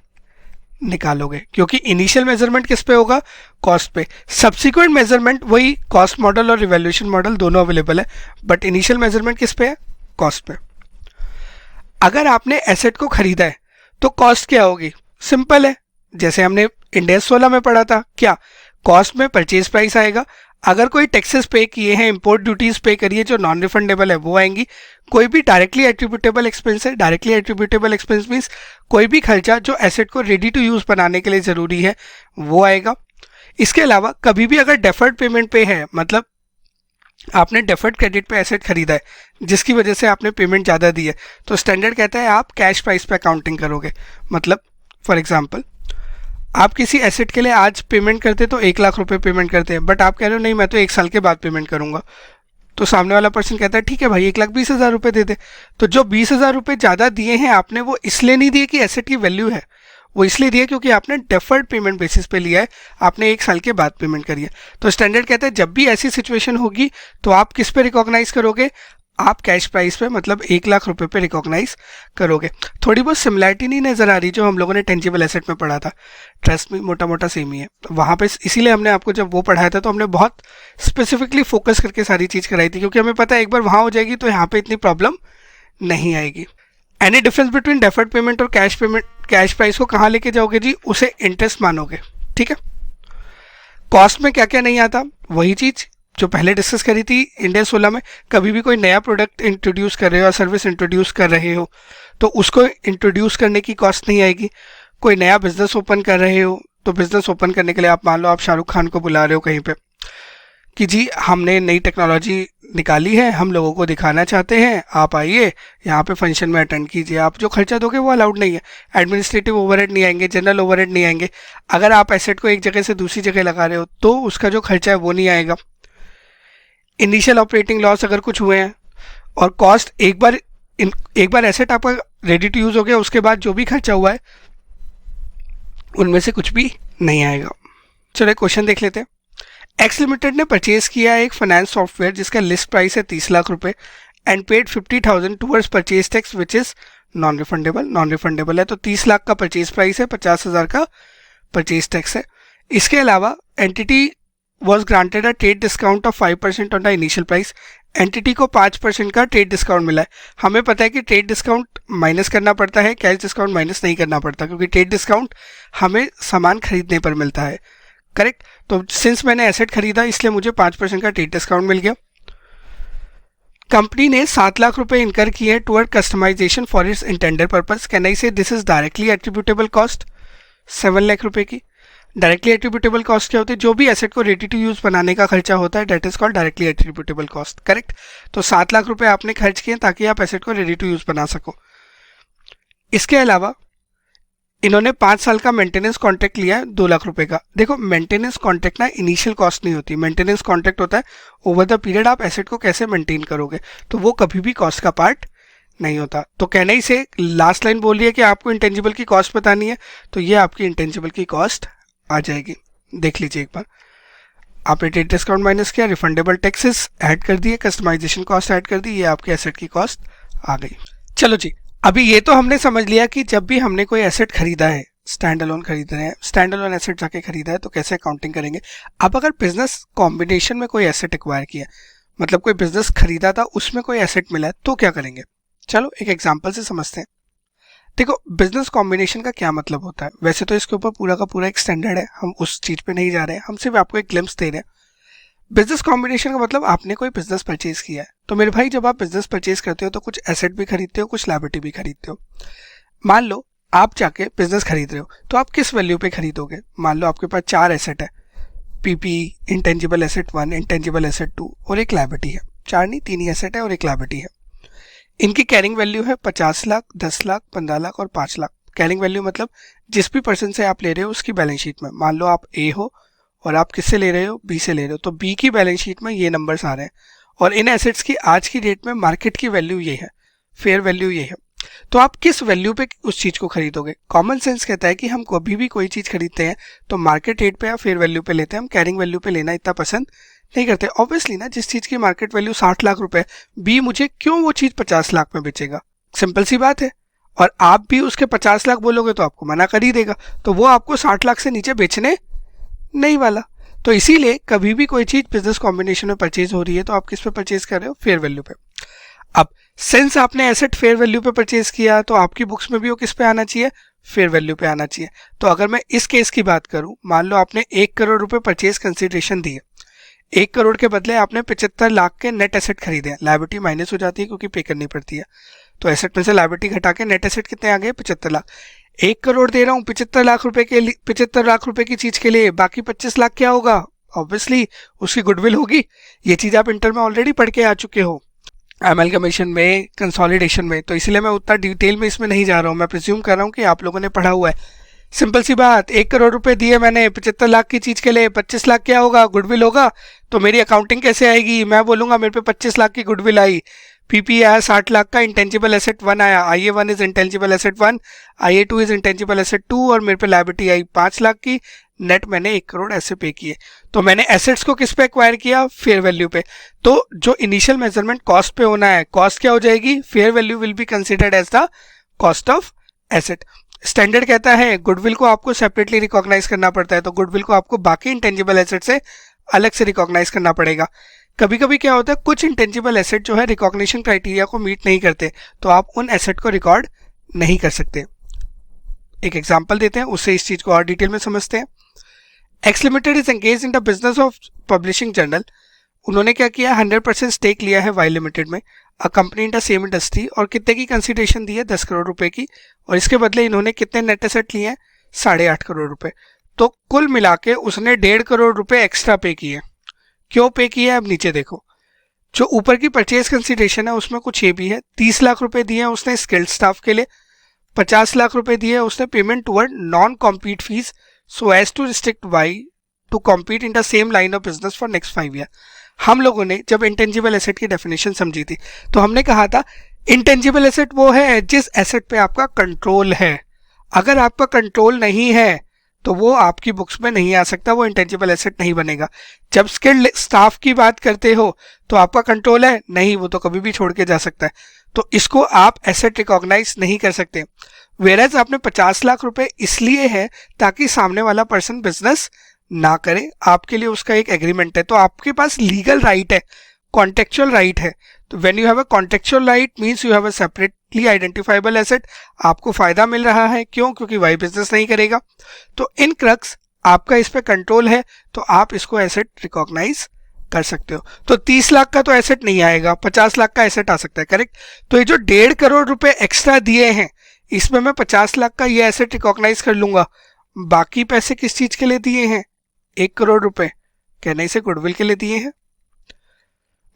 निकालोगे, क्योंकि इनिशियल मेजरमेंट किस पे होगा? कॉस्ट पे। सब्सिक्वेंट मेजरमेंट वही कॉस्ट मॉडल और रिवैल्यूएशन मॉडल दोनों अवेलेबल है, बट इनिशियल मेजरमेंट किस पे है? कॉस्ट पे। अगर आपने एसेट को खरीदा है तो कॉस्ट क्या होगी? सिंपल है, जैसे हमने इंड AS 16 में पढ़ा था, क्या कॉस्ट में परचेज प्राइस आएगा, अगर कोई टैक्सेस पे किए हैं, इंपोर्ट ड्यूटीज पे करिए जो नॉन रिफंडेबल है वो आएंगी, कोई भी डायरेक्टली एट्रीब्यूटेबल एक्सपेंस है, डायरेक्टली एट्रीब्यूटेबल एक्सपेंस मींस कोई भी खर्चा जो एसेट को रेडी टू यूज बनाने के लिए जरूरी है वो आएगा। इसके अलावा कभी भी अगर डेफर्ड पेमेंट पे है, मतलब आपने डेफर्ड क्रेडिट पे एसेट खरीदा है जिसकी वजह से आपने पेमेंट ज़्यादा दी है, तो स्टैंडर्ड कहता है आप कैश प्राइस पे अकाउंटिंग करोगे। मतलब फॉर एग्जाम्पल, आप किसी एसेट के लिए आज पेमेंट करते तो 1 लाख रुपए पेमेंट करते हैं, बट आप कह रहे हो नहीं मैं तो 1 साल के बाद पेमेंट करूंगा, तो सामने वाला पर्सन कहता है ठीक है भाई 1,20,000 रुपए दे दे। तो जो 20,000 रुपए ज़्यादा दिए हैं आपने, वो इसलिए नहीं दिए कि एसेट की वैल्यू है, वो इसलिए दिए क्योंकि आपने डेफर्ड पेमेंट बेसिस पे लिया है, आपने 1 साल के बाद पेमेंट करी है। तो स्टैंडर्ड कहता है जब भी ऐसी सिचुएशन होगी तो आप किस पे रिकॉग्नाइज करोगे? आप कैश प्राइस पे, मतलब 1 लाख रुपए पे रिकॉग्नाइज करोगे। थोड़ी बहुत सिमिलैरिटी नहीं नजर आ रही जो हम लोगों ने टेंजिबल एसेट में पढ़ा था? ट्रस्ट में मोटा मोटा सेम ही है। तो वहाँ पे इसीलिए हमने आपको जब वो पढ़ाया था तो हमने बहुत स्पेसिफिकली फोकस करके सारी चीज़ कराई थी, क्योंकि हमें पता है एक बार वहाँ हो जाएगी तो यहाँ पे इतनी प्रॉब्लम नहीं आएगी। Any difference between deferred payment और कैश पेमेंट, कैश प्राइस को कहाँ लेके जाओगे जी? उसे इंटरेस्ट मानोगे, ठीक है। कॉस्ट में क्या क्या नहीं आता? वही चीज़ जो पहले डिस्कस करी थी इंड AS 16 में। कभी भी कोई नया प्रोडक्ट इंट्रोड्यूस कर रहे हो या सर्विस इंट्रोड्यूस कर रहे हो तो उसको इंट्रोड्यूस करने की कॉस्ट नहीं आएगी। कोई नया बिजनेस ओपन कर रहे हो तो बिजनेस ओपन करने के लिए आप मान लो आप शाहरुख खान को बुला रहे हो कहीं पे कि जी हमने नई टेक्नोलॉजी निकाली है, हम लोगों को दिखाना चाहते हैं, आप आइए यहाँ पे फंक्शन में अटेंड कीजिए। आप जो खर्चा दोगे वो अलाउड नहीं है, एडमिनिस्ट्रेटिव ओवरहेड नहीं आएंगे, जनरल ओवरहेड नहीं आएंगे। अगर आप एसेट को एक जगह से दूसरी जगह लगा रहे हो तो उसका जो खर्चा है वो नहीं आएगा। इनिशियल ऑपरेटिंग लॉस अगर कुछ हुए हैं, और कॉस्ट एक बार एसेट आपका रेडी टू यूज हो गया, उसके बाद जो भी खर्चा हुआ है उनमें से कुछ भी नहीं आएगा। चलो क्वेश्चन देख लेते हैं। एक्स लिमिटेड ने परचेज किया एक फाइनेंस सॉफ्टवेयर जिसका लिस्ट प्राइस है 30 लाख रुपए and paid 50,000 towards purchase tax which is non refundable. Non refundable है तो 30 लाख का परचेज प्राइस है, 50,000 का परचेज टैक्स है। इसके अलावा entity was granted a trade discount of 5% on the initial price। Entity को 5% का ट्रेड डिस्काउंट मिला है। हमें पता है कि ट्रेड डिस्काउंट माइनस करना पड़ता है, कैश डिस्काउंट माइनस नहीं करना पड़ता, क्योंकि ट्रेड डिस्काउंट हमें सामान खरीदने पर मिलता है, करेक्ट। तो सिंस मैंने एसेट खरीदा इसलिए मुझे 5% का ट्रेड डिस्काउंट मिल गया। कंपनी ने 7 लाख रुपए इनकर किए toward customisation for its intended purpose. Can I say this is directly attributable cost 7 lakh रुपए की। डायरेक्टली एट्रीब्यूटेबल कॉस्ट क्या होती है? जो भी एसेट को रेडी टू यूज बनाने का खर्चा होता है, that is called directly attributable cost, correct. तो 7 लाख रुपए आपने खर्च किए ताकि आप एसेट को रेडी टू यूज बना सको। इसके अलावा इन्होंने 5 साल का मेंटेनेंस कॉन्ट्रैक्ट लिया है 2 लाख रुपए का। देखो मेंटेनेंस कॉन्ट्रैक्ट ना इनिशियल कॉस्ट नहीं होती, मेंटेनेंस कॉन्ट्रैक्ट होता है ओवर द पीरियड आप एसेट को कैसे मेंटेन करोगे, तो वो कभी भी कॉस्ट का पार्ट नहीं होता। तो कहने ही से लास्ट लाइन बोल रही है कि आपको इंटेंजिबल की कॉस्ट बतानी है, तो ये आपकी इंटेंजिबल की कॉस्ट आ जाएगी। देख लीजिए एक बार, आपने ट्रेड डिस्काउंट माइनस किया, रिफंडेबल टैक्सेस ऐड कर दिए, कस्टमाइजेशन कॉस्ट ऐड कर दी, ये आपके एसेट की कॉस्ट आ गई। चलो जी, अभी ये तो हमने समझ लिया कि जब भी हमने कोई एसेट खरीदा है, स्टैंड अलोन खरीद रहे हैं, स्टैंड अलोन एसेट जाके खरीदा है तो कैसे अकाउंटिंग करेंगे। अब अगर बिजनेस कॉम्बिनेशन में कोई एसेट एक्वायर किया, मतलब कोई बिजनेस खरीदा था उसमें कोई एसेट मिला है, तो क्या करेंगे। चलो एक एग्जांपल से समझते हैं। देखो बिजनेस कॉम्बिनेशन का क्या मतलब होता है, वैसे तो इसके ऊपर पूरा का पूरा एक स्टैंडर्ड है, हम उस चीज पे नहीं जा रहे हैं, हम सिर्फ आपको एक ग्लिम्स दे रहे हैं। बिजनेस कॉम्बिनेशन का मतलब आपने कोई बिजनेस परचेज किया है, तो मेरे भाई जब आप बिजनेस परचेज करते हो तो कुछ एसेट भी खरीदते हो, कुछ लायबिलिटी भी खरीदते हो। मान लो आप जाके बिजनेस खरीद रहे हो, तो आप किस वैल्यू पे खरीदोगे। मान लो आपके पास 4 एसेट है, PP, intangible asset 1, intangible asset 2 और एक लायबिलिटी है। 4 नहीं, 3 ही एसेट है और एक लायबिलिटी है। इनकी कैरिंग वैल्यू है 50 लाख, 10 लाख, 15 लाख और 5 लाख। कैरिंग वैल्यू मतलब जिस भी पर्सन से आप ले रहे हो उसकी बैलेंस शीट में, मान लो आप ए हो और आप किससे ले रहे हो, बी से ले रहे हो, तो बी की बैलेंस शीट में ये नंबर्स आ रहे हैं और इन एसेट्स की आज की डेट में मार्केट की वैल्यू ये है, फेयर वैल्यू ये है। तो आप किस वैल्यू पे उस चीज को खरीदोगे। कॉमन सेंस कहता है कि हम कभी भी कोई चीज खरीदते हैं तो मार्केट रेट पे या फेयर वैल्यू पे लेते हैं, हम कैरिंग वैल्यू पे लेना इतना पसंद नहीं करते। ऑब्वियसली ना, जिस चीज की मार्केट वैल्यू 60 लाख रुपए, बी मुझे क्यों वो चीज 50 लाख में बेचेगा, सिंपल सी बात है। और आप भी उसके 50 लाख बोलोगे तो आपको मना कर ही देगा, तो वो आपको 60 लाख से नीचे बेचने नहीं वाला। तो इसीलिए कभी भी कोई चीज बिजनेस कॉम्बिनेशन में परचेज हो रही है तो आप किस पे परचेज कर रहे हो, फेयर वैल्यू पे। अब सिंस आपने एसेट फेयर वैल्यू पे परचेज किया तो आपकी बुक्स में भी वो किस पे आना चाहिए, फेयर वैल्यू पे आना चाहिए। तो अगर मैं इस केस की बात करूं, मान लो आपने 1 करोड़ रुपए परचेज कंसिडरेशन दी है, 1 करोड़ के बदले आपने 75 लाख के नेट एसेट खरीदे हैं, लायबिलिटी माइनस हो जाती है क्योंकि पे करनी पड़ती है, तो एसेट में से लायबिलिटी घटा के नेट एसेट कितने आ गए, 75 लाख। 1 करोड़ दे रहा हूँ 75 लाख रुपए के लिए, 75 लाख रुपए की चीज के लिए, बाकी 25 लाख क्या होगा, ऑब्वियसली उसकी गुडविल होगी। ये चीज आप इंटर में ऑलरेडी पढ़ के आ चुके हो, एमलगमेशन में, कंसोलिडेशन में, तो इसलिए मैं उतना डिटेल में इसमें नहीं जा रहा हूँ। मैं प्रिज्यूम कर रहा हूँ कि आप लोगों ने पढ़ा हुआ है। सिंपल सी बात, 1 करोड़ रुपए दिए मैंने 75 लाख की चीज के लिए, 25 लाख क्या होगा, गुडविल होगा। तो मेरी अकाउंटिंग कैसे आएगी, मैं बोलूंगा मेरे पे 25 लाख की गुडविल आई, पीपी आया 60 लाख का, इंटेंजिबल एसेट 1 आया, IA1 is intangible asset 1, IA2 is intangible asset 2 और मेरे पे लायबिलिटी आई 5 लाख की, नेट मैंने 1 करोड़ ऐसे पे किए। तो मैंने एसेट्स को किस पे एक्वायर किया, फेयर वैल्यू पे। तो जो इनिशियल मेजरमेंट कॉस्ट पे होना है, कॉस्ट क्या हो जाएगी, fair value will be considered as the cost of asset. Standard कहता है गुडविल को आपको सेपरेटली रिकॉग्नाइज करना पड़ता है, तो गुडविल को आपको बाकी इंटेंजिबल एसेट से अलग से रिकॉग्नाइज करना पड़ेगा। कभी कभी क्या होता है, कुछ इंटेंजिबल एसेट जो है रिकॉग्निशन क्राइटेरिया को मीट नहीं करते, तो आप उन एसेट को रिकॉर्ड नहीं कर सकते। एक एग्जांपल देते हैं, उससे इस चीज को और डिटेल में समझते हैं। X limited is engage in the business of publishing journal. उन्होंने क्या किया, 100% स्टेक लिया है वाई लिमिटेड में, a company in the same industry, और कितने की कंसिडरेशन दी है, 10 करोड़ रुपए की, और इसके बदले इन्होंने कितने नेट एसेट लिए हैं, 8.5 करोड़ रुपए। तो कुल मिला के उसने 1.5 करोड़ रुपए एक्स्ट्रा पे किए। क्यों पे किया है, अब नीचे देखो, जो ऊपर की परचेज कंसिडरेशन है उसमें कुछ ये भी है, 30 लाख रुपए दिए हैं उसने स्किल्ड स्टाफ के लिए, 50 लाख रुपए दिए उसने payment toward non compete fees so as to restrict Y to compete in the same line of business for next 5 year. हम लोगों ने जब इंटेंजिबल एसेट की डेफिनेशन समझी थी तो हमने कहा था इंटेंजिबल एसेट वो है जिस एसेट पे आपका कंट्रोल है। अगर आपका कंट्रोल नहीं है तो वो आपकी बुक्स में नहीं आ सकता, वो इंटेंजिबल एसेट नहीं बनेगा। जब स्किल्ड स्टाफ की बात करते हो तो आपका कंट्रोल है नहीं, वो तो कभी भी छोड़ के जा सकता है, तो इसको आप एसेट रिकॉग्नाइज नहीं कर सकते। वेरएज आपने 50 लाख रुपए इसलिए है ताकि सामने वाला पर्सन बिजनेस ना करे, आपके लिए उसका एक एग्रीमेंट है, तो आपके पास लीगल राइट है, कॉन्टेक्चुअल राइट है। तो when you have a contractual right means you have a separately identifiable asset, आपको फायदा मिल रहा है, क्यों, क्योंकि वाई बिजनेस नहीं करेगा। तो इन क्रक्स आपका इस पे कंट्रोल है तो आप इसको एसेट रिकॉग्नाइज कर सकते हो। तो 30 लाख का तो एसेट नहीं आएगा, 50 लाख का एसेट आ सकता है, करेक्ट। तो ये जो 1.5 करोड़ रुपए एक्स्ट्रा दिए हैं इसमें मैं 50 लाख का ये एसेट रिकॉग्नाइज कर लूंगा। बाकी पैसे किस चीज के लिए दिए हैं, 1 करोड़ रुपए कहने से गुडविल के लिए दिए हैं।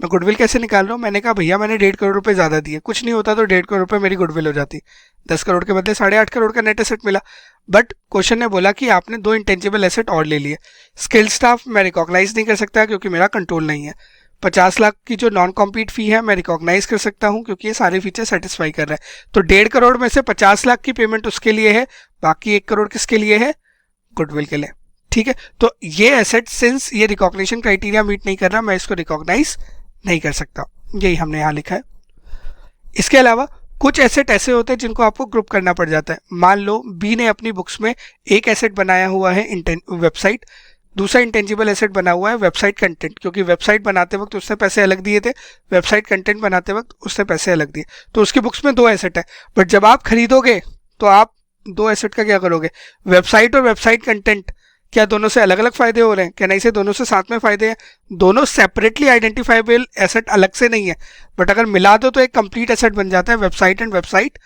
मैं गुडविल कैसे निकाल रहा हूँ, मैंने कहा भैया मैंने 1.5 करोड़ रुपए ज्यादा दिए, कुछ नहीं होता तो 1.5 करोड़ रुपए मेरी गुडविल हो जाती, 10 करोड़ के बदले 8.5 करोड़ का नेट एसेट मिला। बट क्वेश्चन ने बोला कि आपने 2 इंटेंजिबल एसेट और ले लिए। स्किल स्टाफ मैं रिकॉग्नाइज नहीं कर सकता क्योंकि मेरा कंट्रोल नहीं है। 50 लाख की जो नॉन कॉम्पीट फी है मैं रिकॉग्नाइज कर सकता हूँ क्योंकि ये सारे फीचर सेटिस्फाई कर रहा है। तो 1.5 करोड़ में से 50 लाख की पेमेंट उसके लिए है, बाकी 1 करोड़ किसके लिए है, गुडविल के लिए। ठीक है, तो ये एसेट सिंस ये रिकॉग्निशन क्राइटेरिया मीट नहीं कर रहा, मैं इसको रिकॉग्नाइज नहीं कर सकता, यही हमने यहाँ लिखा है। इसके अलावा कुछ एसेट ऐसे होते हैं जिनको आपको ग्रुप करना पड़ जाता है। मान लो बी ने अपनी बुक्स में एक एसेट बनाया हुआ है वेबसाइट, दूसरा इंटेंजिबल एसेट बना हुआ है वेबसाइट कंटेंट, क्योंकि वेबसाइट बनाते वक्त उसने पैसे अलग दिए थे, वेबसाइट कंटेंट बनाते वक्त उसने पैसे अलग दिए, तो उसकी बुक्स में 2 एसेट है। बट जब आप खरीदोगे तो आप 2 एसेट का क्या करोगे, वेबसाइट और वेबसाइट कंटेंट क्या दोनों से अलग अलग फायदे हो रहे हैं, क्या नहीं से दोनों से साथ में फायदे हैं, दोनों सेपरेटली आइडेंटिफाइबल एसेट अलग से नहीं है, बट अगर मिला दो तो एक कंप्लीट एसेट बन जाता है वेबसाइट एंड वेबसाइट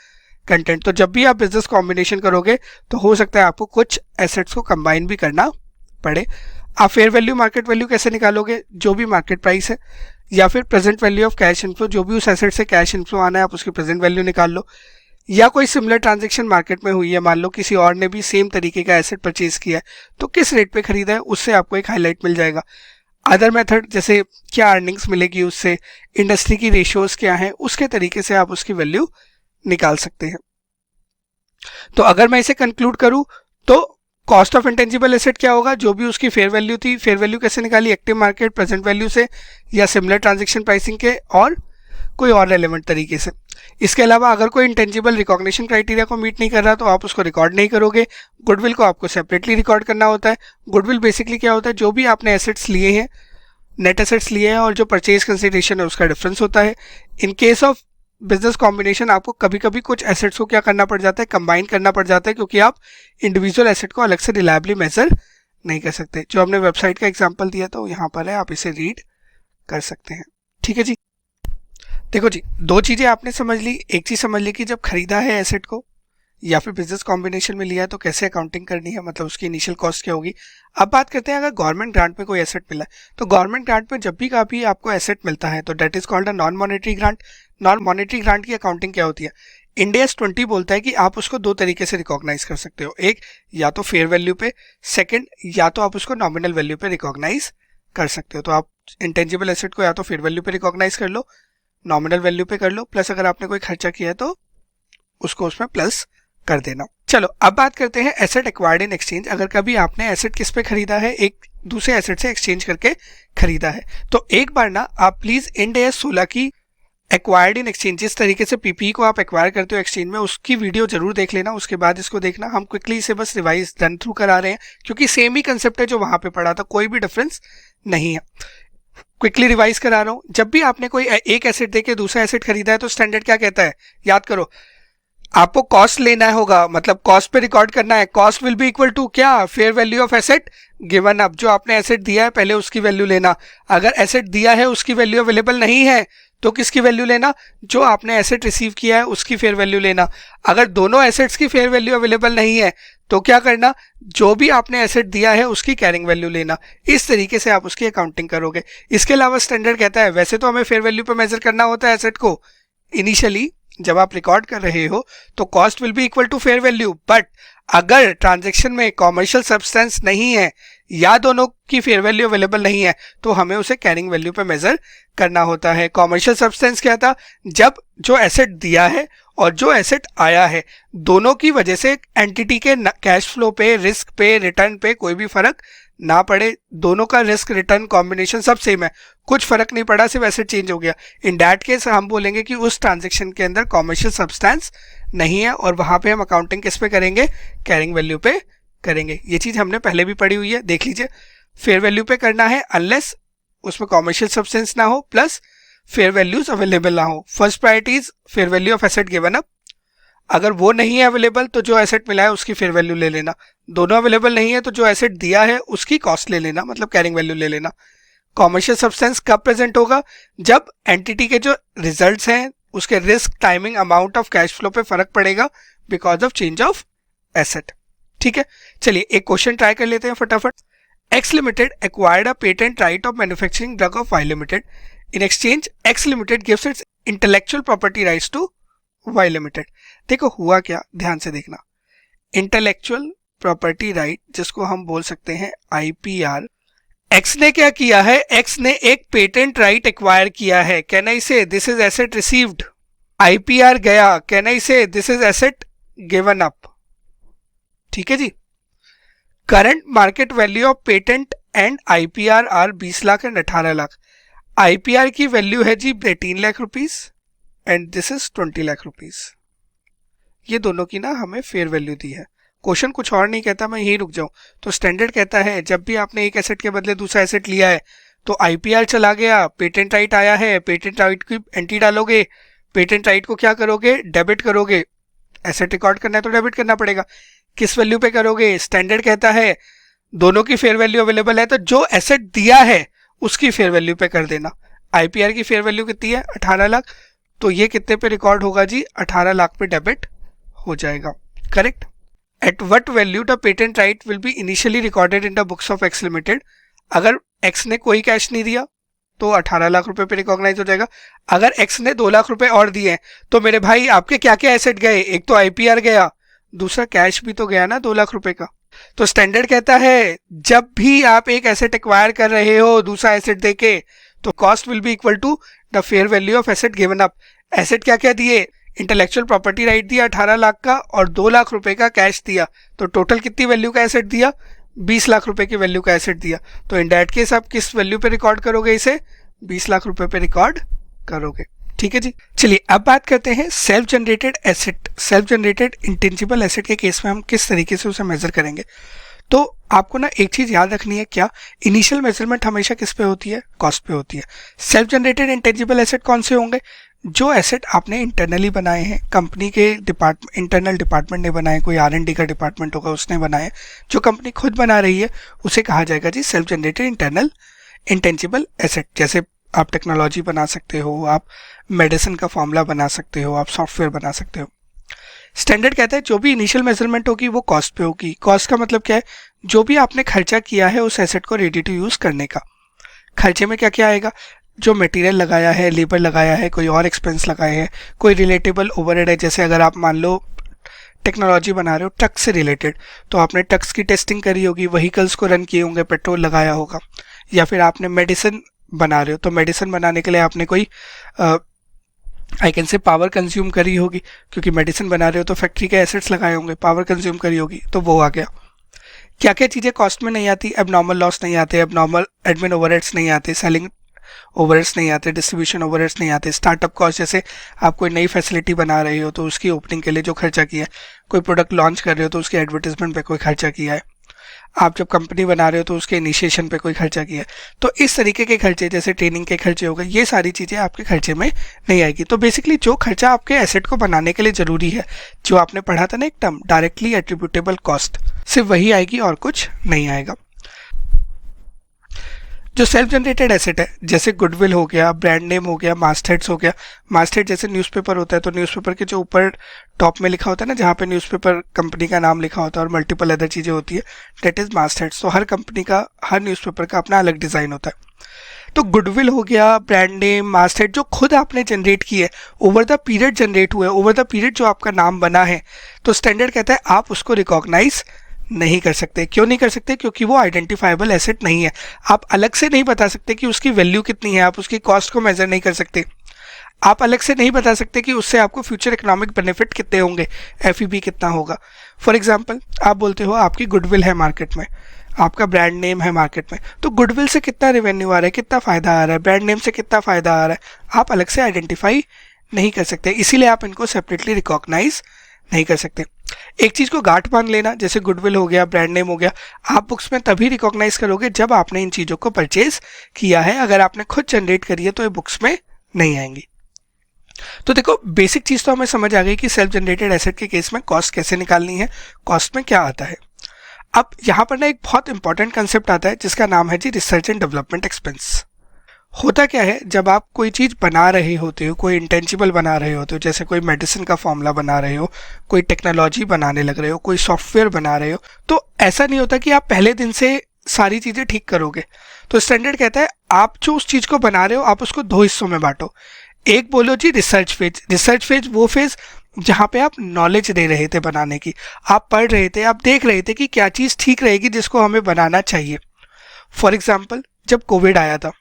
कंटेंट। तो जब भी आप बिजनेस कॉम्बिनेशन करोगे तो हो सकता है आपको कुछ एसेट्स को कंबाइन भी करना पड़े। आप फेयर वैल्यू मार्केट वैल्यू कैसे निकालोगे, जो भी मार्केट प्राइस है, या फिर present value of cash inflow, जो भी उस एसेट से कैश इनफ्लो आना है आप उसकी प्रेजेंट वैल्यू निकाल लो। या कोई सिमिलर ट्रांजैक्शन मार्केट में हुई है, मान लो किसी और ने भी सेम तरीके का एसेट परचेज किया है, तो किस रेट पे खरीदा है उससे आपको एक हाईलाइट मिल जाएगा। अदर मेथड जैसे क्या अर्निंग्स मिलेगी उससे, इंडस्ट्री की रेशियोज क्या है, उसके तरीके से आप उसकी वैल्यू निकाल सकते हैं। तो अगर मैं इसे कंक्लूड करूं तो कॉस्ट ऑफ इंटेंजिबल एसेट क्या होगा, जो भी उसकी फेयर वैल्यू थी, फेयर वैल्यू कैसे निकाली, एक्टिव मार्केट प्रेजेंट वैल्यू से या सिमिलर ट्रांजैक्शन प्राइसिंग के और कोई और रेलेवेंट तरीके से। इसके अलावा अगर कोई इंटेंजिबल रिकॉग्निशन क्राइटेरिया को मीट नहीं कर रहा तो आप उसको रिकॉर्ड नहीं करोगे। गुडविल को आपको सेपरेटली रिकॉर्ड करना होता है। गुडविल बेसिकली क्या होता है, जो भी आपने एसेट्स लिए हैं, नेट एसेट्स लिए हैं और जो परचेज कंसिडरेशन है उसका डिफरेंस होता है। In case of business combination आपको कभी कभी कुछ एसेट्स को क्या करना पड़ जाता है, कंबाइन करना पड़ जाता है, क्योंकि आप इंडिविजुअल एसेट को अलग से रिलायबली मेजर नहीं कर सकते। जो हमने वेबसाइट का एग्जाम्पल दिया तो यहाँ पर है, आप इसे रीड कर सकते हैं। ठीक है जी, देखो जी, 2 चीजें आपने समझ ली। एक चीज समझ ली कि जब खरीदा है एसेट को या फिर बिजनेस कॉम्बिनेशन में लिया है तो कैसे अकाउंटिंग करनी है, मतलब उसकी इनिशियल कॉस्ट क्या होगी। अब बात करते हैं अगर गवर्नमेंट ग्रांट में कोई एसेट मिला है, तो गवर्नमेंट ग्रांट में जब भी कभी आपको एसेट मिलता है तो that is called a non monetary grant. Non monetary grant की अकाउंटिंग क्या होती है, इंडिया 20 बोलता है कि आप उसको 2 तरीके से रिकॉग्नाइज कर सकते हो, एक या तो फेयर वैल्यू पे, सेकंड या तो आप उसको नॉमिनल वैल्यू पे रिकॉग्नाइज कर सकते हो। तो आप इंटेंजिबल एसेट को या तो फेयर वैल्यू पे रिकॉग्नाइज कर लो, नॉमिनल वैल्यू पे कर लो, प्लस अगर आपने कोई खर्चा किया है तो उसको उसमें प्लस कर देना। चलो अब बात करते हैं एसेट एक्वायर्ड इन एक्सचेंज। अगर कभी आपने एसेट किस पे खरीदा है, एक दूसरे एसेट से एक्सचेंज करके खरीदा है, तो एक बार ना आप प्लीज इंड AS 16 की एक्वायर्ड इन एक्सचेंज, जिस तरीके से पीपीई को आप एक्वायर करते हो एक्सचेंज में, उसकी वीडियो जरूर देख लेना, उसके बाद इसको देखना। हम क्विकली इसे बस रिवाइज रन थ्रू करा रहे हैं क्योंकि सेम ही कंसेप्ट है जो वहां पे पढ़ा था, कोई भी डिफरेंस नहीं है। क्विकली रिवाइज करा रहा हूं। जब भी आपने कोई एक एसेट देके दूसरा एसेट खरीदा है तो स्टैंडर्ड क्या कहता है, याद करो, आपको कॉस्ट लेना होगा, मतलब कॉस्ट पे रिकॉर्ड करना है। Cost will be equal to क्या, fair value of asset given up. जो आपने एसेट दिया है पहले उसकी वैल्यू लेना, अगर एसेट दिया है उसकी वैल्यू अवेलेबल नहीं है तो किसकी वैल्यू लेना, जो आपने एसेट रिसीव किया है उसकी फेयर वैल्यू लेना। अगर दोनों एसेट्स की फेयर वैल्यू अवेलेबल नहीं है तो क्या करना, जो भी आपने एसेट दिया है उसकी कैरिंग वैल्यू लेना। इस तरीके से आप उसकी अकाउंटिंग करोगे। इसके अलावा स्टैंडर्ड कहता है, वैसे तो हमें फेयर वैल्यू पे मेजर करना होता है एसेट को इनिशियली जब आप रिकॉर्ड कर रहे हो, तो cost will be equal to fair value, but अगर ट्रांजैक्शन में कॉमर्शियल सब्सटेंस नहीं है या दोनों की फेयर वैल्यू अवेलेबल नहीं है तो हमें उसे कैरिंग वैल्यू पे मेजर करना होता है। कॉमर्शियल सब्सटेंस क्या था, जब जो एसेट दिया है और जो एसेट आया है दोनों की वजह से एंटिटी के कैश फ्लो पे, रिस्क पे, रिटर्न पे कोई भी फर्क ना पड़े, दोनों का रिस्क रिटर्न कॉम्बिनेशन सब सेम है, कुछ फर्क नहीं पड़ा, सिर्फ एसेट चेंज हो गया। इन दैट केस हम बोलेंगे कि उस ट्रांजैक्शन के अंदर कॉमर्शियल सब्सटेंस नहीं है और वहां पे हम अकाउंटिंग किस पे करेंगे, कैरिंग वैल्यू पे करेंगे। ये चीज हमने पहले भी पढ़ी हुई है, देख लीजिए। फेयर वैल्यू पे करना है अनलेस उसमें कॉमर्शियल सब्सटेंस ना हो प्लस फेयर वैल्यूज अवेलेबल ना हो। First priority is fair value of asset given up. अगर वो नहीं है अवेलेबल तो जो एसेट मिला है उसकी फेयर वैल्यू ले लेना। दोनों अवेलेबल नहीं है तो जो एसेट दिया है उसकी कॉस्ट ले लेना, मतलब कैरिंग वैल्यू ले लेना। कॉमर्शियल सब्सटेंस कब प्रेजेंट होगा, जब एंटिटी के जो रिजल्ट्स हैं उसके risk, timing, amount of cash flow पे फर्क पड़ेगा because of change of asset. ठीक है, चलिए एक क्वेश्चन ट्राई कर लेते हैं फटाफट। X limited acquired a patent right of manufacturing drug of Y limited in exchange X limited gives its intellectual property rights to Y limited. देखो हुआ क्या, ध्यान से देखना। इंटेलेक्चुअल प्रॉपर्टी राइट जिसको हम बोल सकते हैं आईपीआर, एक्स ने क्या किया है, एक्स ने एक पेटेंट राइट एक्वायर किया है। Can I say this is asset received? IPR गया, can I say this is asset given up? ठीक है जी। Current market value of patent and IPR are 20 lakh and 18 lakh. IPR की वैल्यू है जी 18 lakh rupees and this is 20 lakh rupees. ये दोनों की ना हमें फेयर वैल्यू दी है। क्वेश्चन कुछ और नहीं कहता, मैं यहीं रुक जाऊं। तो स्टैंडर्ड कहता है जब भी आपने एक एसेट के बदले दूसरा एसेट लिया है तो आईपीआर चला गया, पेटेंट राइट आया है, पेटेंट राइट की एंट्री डालोगे, पेटेंट राइट को क्या करोगे, डेबिट करोगे। एसेट रिकॉर्ड करना है तो डेबिट करना पड़ेगा। किस वैल्यू पे करोगे? स्टैंडर्ड कहता है दोनों की फेयर वैल्यू अवेलेबल है तो जो एसेट दिया है उसकी फेयर वैल्यू पे कर देना। आईपीआर की फेयर वैल्यू कितनी है? 18 लाख। तो ये कितने पे रिकॉर्ड होगा जी? 18 लाख पे डेबिट हो जाएगा। Correct. At what value the patent right will be initially recorded in the books of x limited? अगर एक्स ने कोई कैश नहीं दिया तो 18 लाख रुपए पे रिकॉग्नाइज हो जाएगा। अगर एक्स ने 2 लाख रुपए और दिए तो मेरे भाई आपके क्या क्या एसेट गए? एक तो आईपीआर गया, दूसरा कैश भी तो गया ना 2 लाख रुपए का। तो स्टैंडर्ड कहता है जब भी आप एक एसेट एक्वायर कर रहे हो दूसरा एसेट देके तो cost will be equal to the fair value of asset given up. Asset क्या क्या दिए? इंटेलेक्चुअल प्रॉपर्टी राइट दिया 18 लाख का और 2 लाख रुपए का कैश दिया। तो टोटल कितनी वैल्यू का एसेट दिया? 20 लाख रुपए की वैल्यू का एसेट दिया। तो इन दैट केस आप किस वैल्यू पे रिकॉर्ड करोगे? इसे 20 लाख रुपए पे रिकॉर्ड करोगे। ठीक है जी। चलिए अब बात करते हैं self generated asset, self generated intangible asset के केस में हम किस तरीके से उसे मेजर करेंगे। तो आपको ना एक चीज याद रखनी है, क्या इनिशियल मेजरमेंट हमेशा किस पे होती है? कॉस्ट पे होती है। सेल्फ जनरेटेड इंटेंजिबल एसेट कौन से होंगे? जो एसेट आपने इंटरनली बनाए हैं, कंपनी के इंटरनल डिपार्टमेंट ने बनाए, कोई R&D का डिपार्टमेंट होगा उसने बनाए, जो कंपनी खुद बना रही है उसे कहा जाएगा जी self generated internal intangible asset. जैसे आप टेक्नोलॉजी बना सकते हो, आप मेडिसिन का फॉर्मूला बना सकते हो, आप सॉफ्टवेयर बना सकते हो। स्टैंडर्ड कहता है जो भी इनिशियल मेजरमेंट होगी वो कॉस्ट पे होगी। कॉस्ट का मतलब क्या है? जो भी आपने खर्चा किया है उस एसेट को रेडी टू यूज करने का। खर्चे में क्या क्या आएगा? जो मटेरियल लगाया है, लेबर लगाया है, कोई और एक्सपेंस लगाए हैं, कोई रिलेटेबल ओवरहेड है। जैसे अगर आप मान लो टेक्नोलॉजी बना रहे हो ट्रक से रिलेटेड, तो आपने ट्रक्स की टेस्टिंग करी होगी, व्हीकल्स को रन किए होंगे, पेट्रोल लगाया होगा। या फिर आपने मेडिसिन बना रहे हो तो मेडिसिन बनाने के लिए आपने कोई I can say power consume करी होगी, क्योंकि मेडिसिन बना रहे हो तो फैक्ट्री के एसेट्स लगाए होंगे, पावर कंज्यूम करी होगी, तो वो आ गया। क्या क्या चीज़ें कॉस्ट में नहीं आती? एबनॉर्मल लॉस नहीं आते, एबनॉर्मल एडमिन ओवरहेड्स नहीं आते, सेलिंग ओवरहेड्स नहीं आते, डिस्ट्रीब्यूशन ओवरहेड्स नहीं आते, स्टार्टअप कॉस्ट, जैसे आप कोई नई फैसिलिटी बना रहे हो तो उसकी ओपनिंग के लिए जो खर्चा किया है, कोई प्रोडक्ट लॉन्च कर रहे हो तो उसके एडवर्टीजमेंट पे कोई खर्चा किया है, आप जब कंपनी बना रहे हो तो उसके इनिशिएशन पे कोई खर्चा किया है। तो इस तरीके के खर्चे, जैसे ट्रेनिंग के खर्चे हो गए, ये सारी चीज़ें आपके खर्चे में नहीं आएगी। तो बेसिकली जो खर्चा आपके एसेट को बनाने के लिए ज़रूरी है, जो आपने पढ़ा था ना एक टर्म डायरेक्टली एट्रीब्यूटेबल कॉस्ट, सिर्फ वही आएगी और कुछ नहीं आएगा। जो सेल्फ जनरेटेड एसेट है, जैसे गुडविल हो गया, ब्रांड नेम हो गया, मास्टहेड्स हो गया। मास्टहेड जैसे न्यूज़पेपर होता है तो न्यूज़पेपर के जो ऊपर टॉप में लिखा होता है ना, जहाँ पे न्यूज़पेपर कंपनी का नाम लिखा होता है और मल्टीपल अदर चीज़ें होती है, दैट इज मास्टहेड्स। तो हर कंपनी का, हर न्यूज़पेपर का अपना अलग डिज़ाइन होता है। तो गुडविल हो गया, ब्रांड नेम, मास्टहेड जो खुद आपने जनरेट की है, ओवर द पीरियड जनरेट हुए, ओवर द पीरियड जो आपका नाम बना है, तो स्टैंडर्ड कहता है आप उसको रिकॉग्नाइज नहीं कर सकते। क्यों नहीं कर सकते? क्योंकि वो आइडेंटिफाइबल एसेट नहीं है। आप अलग से नहीं बता सकते कि उसकी वैल्यू कितनी है, आप उसकी कॉस्ट को मेजर नहीं कर सकते, आप अलग से नहीं बता सकते कि उससे आपको फ्यूचर इकोनॉमिक बेनिफिट कितने होंगे, एफईबी कितना होगा। फॉर एग्जांपल आप बोलते हो आपकी गुडविल है मार्केट में, आपका ब्रांड नेम है मार्केट में, तो गुडविल से कितना रेवेन्यू आ रहा है, कितना फायदा आ रहा है, ब्रांड नेम से कितना फायदा आ रहा है, आप अलग से आइडेंटिफाई नहीं कर सकते। इसीलिए आप इनको सेपरेटली रिकॉग्नाइज नहीं कर सकते। एक चीज को गांठ बांध लेना, जैसे गुडविल हो गया, ब्रांड नेम हो गया, आप बुक्स में तभी रिकॉग्नाइज करोगे जब आपने इन चीजों को परचेज किया है। अगर आपने खुद जनरेट करी है तो ये बुक्स में नहीं आएंगी। तो देखो बेसिक चीज तो हमें समझ आ गई कि सेल्फ जनरेटेड एसेट के केस में कॉस्ट कैसे निकालनी है, कॉस्ट में क्या आता है। अब यहाँ पर ना एक बहुत इंपॉर्टेंट कंसेप्ट आता है जिसका नाम है जी रिसर्च एंड डेवलपमेंट एक्सपेंस। होता क्या है, जब आप कोई चीज़ बना रहे होते हो, कोई इंटेंजिबल बना रहे होते हो, जैसे कोई मेडिसिन का फॉर्मूला बना रहे हो, कोई टेक्नोलॉजी बनाने लग रहे हो, कोई सॉफ्टवेयर बना रहे हो, तो ऐसा नहीं होता कि आप पहले दिन से सारी चीज़ें ठीक करोगे। तो स्टैंडर्ड कहता है आप जो उस चीज़ को बना रहे हो आप उसको दो हिस्सों में बांटो। एक बोलो जी रिसर्च फेज। रिसर्च फेज वो फेज जहाँ पे आप नॉलेज दे रहे थे बनाने की, आप पढ़ रहे थे, आप देख रहे थे कि क्या चीज़ ठीक रहेगी जिसको हमें बनाना चाहिए। फॉर एग्जाम्पल जब कोविड आया था,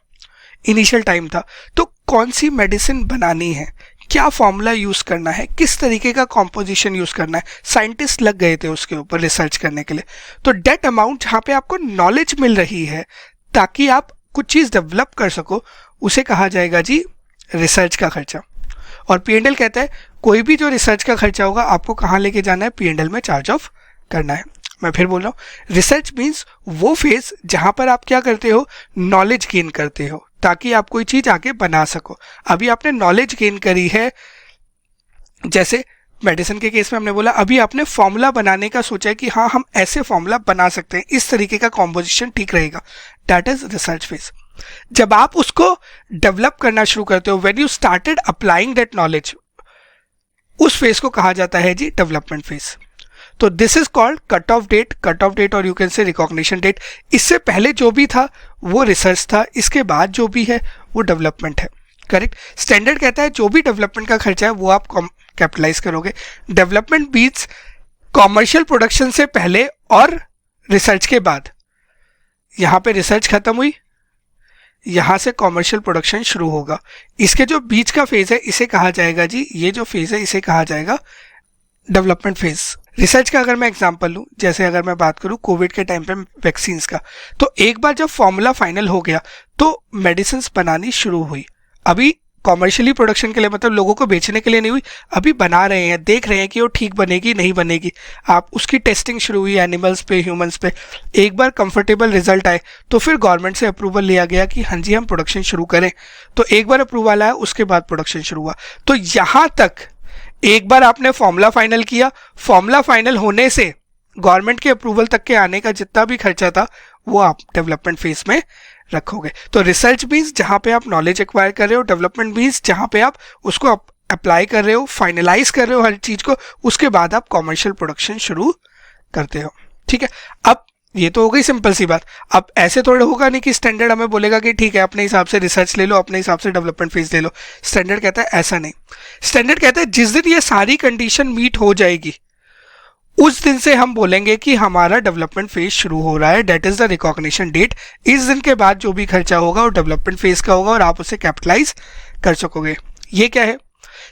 इनिशियल टाइम था, तो कौन सी मेडिसिन बनानी है, क्या फॉर्मूला यूज़ करना है, किस तरीके का कॉम्पोजिशन यूज़ करना है, साइंटिस्ट लग गए थे उसके ऊपर रिसर्च करने के लिए। तो डेट अमाउंट जहाँ पे आपको नॉलेज मिल रही है ताकि आप कुछ चीज़ डेवलप कर सको, उसे कहा जाएगा जी रिसर्च का खर्चा। और P&L कहता है कोई भी जो रिसर्च का खर्चा होगा आपको कहाँ लेके जाना है, P&L में चार्ज ऑफ करना है। मैं फिर बोल रहा हूँ, रिसर्च मीन्स वो फेज जहाँ पर आप क्या करते हो, नॉलेज गेन करते हो ताकि आप कोई चीज़ आगे बना सको। अभी आपने नॉलेज गेन करी है, जैसे मेडिसिन के केस में हमने बोला अभी आपने फॉर्मूला बनाने का सोचा है कि हाँ हम ऐसे फॉर्मूला बना सकते हैं, इस तरीके का कॉम्पोजिशन ठीक रहेगा, दैट इज रिसर्च फेज। जब आप उसको डेवलप करना शुरू करते हो, when you started applying that knowledge, उस फेज को कहा जाता है जी डेवलपमेंट फेज। तो this is called cut off date और you can say recognition date. इससे पहले जो भी था वो रिसर्च था, इसके बाद जो भी है वो डेवलपमेंट है। करेक्ट। स्टैंडर्ड कहता है जो भी डेवलपमेंट का खर्चा है वो आप कैपिटलाइज करोगे। डेवलपमेंट बीट्स कॉमर्शियल प्रोडक्शन से पहले और रिसर्च के बाद। यहाँ पे रिसर्च खत्म हुई, यहाँ से कॉमर्शियल प्रोडक्शन शुरू होगा। इसके जो बीच का फेज है इसे कहा जाएगा जी, ये जो फेज है इसे कहा जाएगा डेवलपमेंट फेज। रिसर्च का अगर मैं एग्जांपल लूँ, जैसे अगर मैं बात करूँ कोविड के टाइम पे वैक्सीन्स का, तो एक बार जब फॉर्मूला फाइनल हो गया तो मेडिसिन बनानी शुरू हुई। अभी कॉमर्शियली प्रोडक्शन के लिए, मतलब लोगों को बेचने के लिए नहीं हुई, अभी बना रहे हैं, देख रहे हैं कि वो ठीक बनेगी नहीं बनेगी। आप उसकी टेस्टिंग शुरू हुई एनिमल्स पे, ह्यूमंस पे। एक बार कंफर्टेबल रिजल्ट आए तो फिर गवर्नमेंट से अप्रूवल लिया गया कि हाँ जी हम प्रोडक्शन शुरू करें। तो एक बार अप्रूवल आया उसके बाद प्रोडक्शन शुरू हुआ। तो यहाँ तक एक बार आपने फॉर्मूला फाइनल किया, फॉर्मूला फाइनल होने से गवर्नमेंट के अप्रूवल तक के आने का जितना भी खर्चा था वो आप डेवलपमेंट फेज में रखोगे। तो रिसर्च मीन्स जहाँ पे आप नॉलेज एक्वायर कर रहे हो, डेवलपमेंट मीन्स जहाँ पे आप उसको अप्लाई कर रहे हो, फाइनलाइज कर रहे हो हर चीज को, उसके बाद आप कॉमर्शियल प्रोडक्शन शुरू करते हो। ठीक है, अब ये तो हो गई सिंपल सी बात। अब ऐसे थोड़े होगा नहीं कि स्टैंडर्ड हमें बोलेगा कि ठीक है अपने हिसाब से रिसर्च ले लो, अपने हिसाब से डेवलपमेंट फेज ले लो। स्टैंडर्ड कहता है ऐसा नहीं। स्टैंडर्ड कहता है जिस दिन ये सारी कंडीशन मीट हो जाएगी उस दिन से हम बोलेंगे कि हमारा डेवलपमेंट फेज शुरू हो रहा है, that is the recognition date. इस दिन के बाद जो भी खर्चा होगा वो डेवलपमेंट फेज का होगा और आप उसे कैपिटलाइज कर सकोगे। ये क्या है?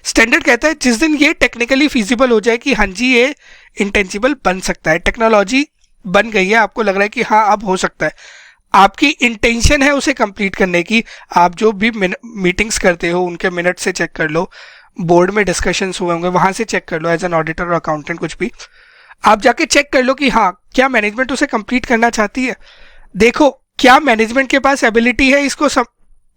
स्टैंडर्ड कहता है जिस दिन ये टेक्निकली फिजिबल हो जाए कि हाँ जी ये इंटेंजिबल बन सकता है, टेक्नोलॉजी बन गई है, आपको लग रहा है कि हाँ अब हो सकता है, आपकी इंटेंशन है उसे कंप्लीट करने की। आप जो भी मीटिंग्स करते हो उनके मिनट से चेक कर लो, बोर्ड में डिस्कशंस हुए होंगे वहां से चेक कर लो, एज एन ऑडिटर और अकाउंटेंट कुछ भी आप जाके चेक कर लो कि हाँ क्या मैनेजमेंट उसे कंप्लीट करना चाहती है। देखो क्या मैनेजमेंट के पास एबिलिटी है इसको सब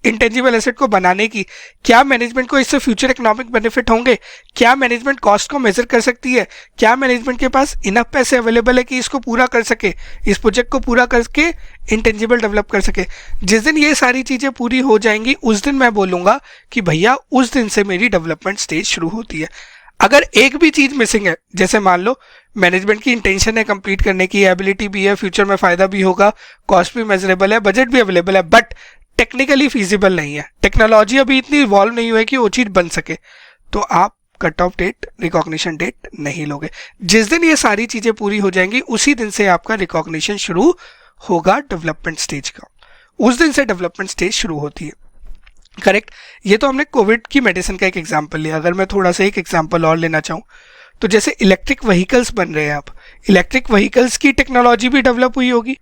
इंटेंजिबल एसेट को बनाने की, क्या मैनेजमेंट को इससे फ्यूचर इकोनॉमिक बेनिफिट होंगे, क्या मैनेजमेंट कॉस्ट को मेजर कर सकती है, क्या मैनेजमेंट के पास इनफ पैसे अवेलेबल है कि इसको पूरा कर सके, इस प्रोजेक्ट को पूरा करके इंटेंजिबल डेवलप कर सके। जिस दिन ये सारी चीज़ें पूरी हो जाएंगी उस दिन मैं बोलूँगा कि भैया उस दिन से मेरी डेवलपमेंट स्टेज शुरू होती है। अगर एक भी चीज़ मिसिंग है, जैसे मान लो मैनेजमेंट की इंटेंशन है कंप्लीट करने की, एबिलिटी भी है, फ्यूचर में फ़ायदा भी होगा, कॉस्ट भी मेजरेबल है, बजट भी अवेलेबल है, बट टेक्निकली फीजिबल नहीं है, टेक्नोलॉजी अभी इतनी इवॉल्व नहीं हुई है कि वो चीज़ बन सके, तो आप cut off date, recognition date नहीं लोगे। जिस दिन ये सारी चीज़ें पूरी हो जाएंगी उसी दिन से आपका रिकॉग्निशन शुरू होगा डेवलपमेंट स्टेज का, उस दिन से डेवलपमेंट स्टेज शुरू होती है। करेक्ट। ये तो हमने कोविड की मेडिसिन का एक एग्जांपल लिया। अगर मैं थोड़ा सा एक एग्जांपल और लेना चाहूँ तो जैसे इलेक्ट्रिक व्हीकल्स बन रहे हैं, अब इलेक्ट्रिक व्हीकल्स की टेक्नोलॉजी भी डेवलप हुई होगी।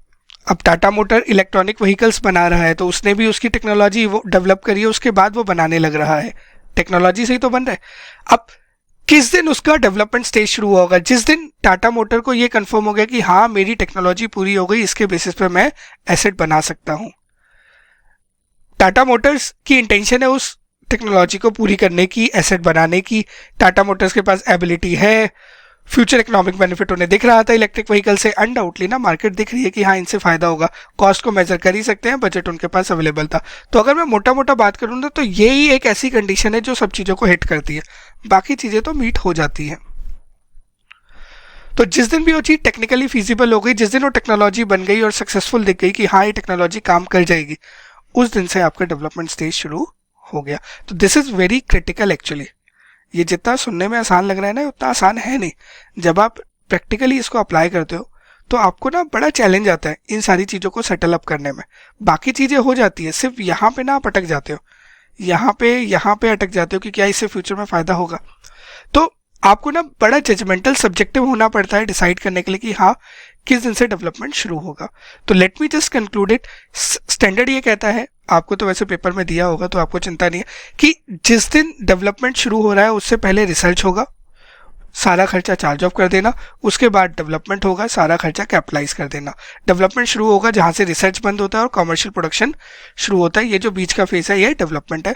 अब टाटा मोटर इलेक्ट्रॉनिक व्हीकल्स बना रहा है तो उसने भी उसकी टेक्नोलॉजी वो डेवलप करी है, उसके बाद वो बनाने लग रहा है, टेक्नोलॉजी से ही तो बन रहा है। अब किस दिन उसका डेवलपमेंट स्टेज शुरू होगा? जिस दिन टाटा मोटर को ये कंफर्म हो गया कि हाँ मेरी टेक्नोलॉजी पूरी हो गई, इसके बेसिस पे मैं एसेट बना सकता हूँ। टाटा मोटर्स की इंटेंशन है उस टेक्नोलॉजी को पूरी करने की, एसेट बनाने की। टाटा मोटर्स के पास एबिलिटी है, फ्यूचर इकोनॉमिक बेनिफिट उन्हें दिख रहा था इलेक्ट्रिक व्हीकल से, अनडाउटली ना मार्केट दिख रही है कि हाँ इनसे फायदा होगा, कॉस्ट को मेजर कर ही सकते हैं, बजट उनके पास अवेलेबल था। तो अगर मैं मोटा मोटा बात करूँ ना तो यही एक ऐसी कंडीशन है जो सब चीज़ों को हिट करती है, बाकी चीज़ें तो मीट हो जाती हैं। तो जिस दिन भी वो चीज़ टेक्निकली फीजिबल हो गई, जिस दिन वो टेक्नोलॉजी बन गई और सक्सेसफुल दिख गई कि हाँ ये टेक्नोलॉजी काम कर जाएगी, उस दिन से आपका डेवलपमेंट स्टेज शुरू हो गया। तो this is very critical actually. ये जितना सुनने में आसान लग रहा है ना, उतना आसान है नहीं। जब आप प्रैक्टिकली इसको अप्लाई करते हो तो आपको ना बड़ा चैलेंज आता है इन सारी चीज़ों को सेटल अप करने में। बाकी चीज़ें हो जाती है, सिर्फ यहाँ पे ना आप अटक जाते हो, यहाँ पे अटक जाते हो कि क्या इससे फ्यूचर में फ़ायदा होगा। तो आपको ना बड़ा जजमेंटल सब्जेक्टिव होना पड़ता है डिसाइड करने के लिए कि हाँ किस दिन से डेवलपमेंट शुरू होगा। तो late me just conclude it. Standard ये कहता है, आपको तो वैसे पेपर में दिया होगा तो आपको चिंता नहीं है, कि जिस दिन डेवलपमेंट शुरू हो रहा है उससे पहले रिसर्च होगा, सारा खर्चा चार्ज ऑफ कर देना। उसके बाद डेवलपमेंट होगा, सारा खर्चा कैपिटलाइज कर देना। डेवलपमेंट शुरू होगा जहाँ से रिसर्च बंद होता है और कमर्शियल प्रोडक्शन शुरू होता है। ये जो बीच का फेस है ये डेवलपमेंट है।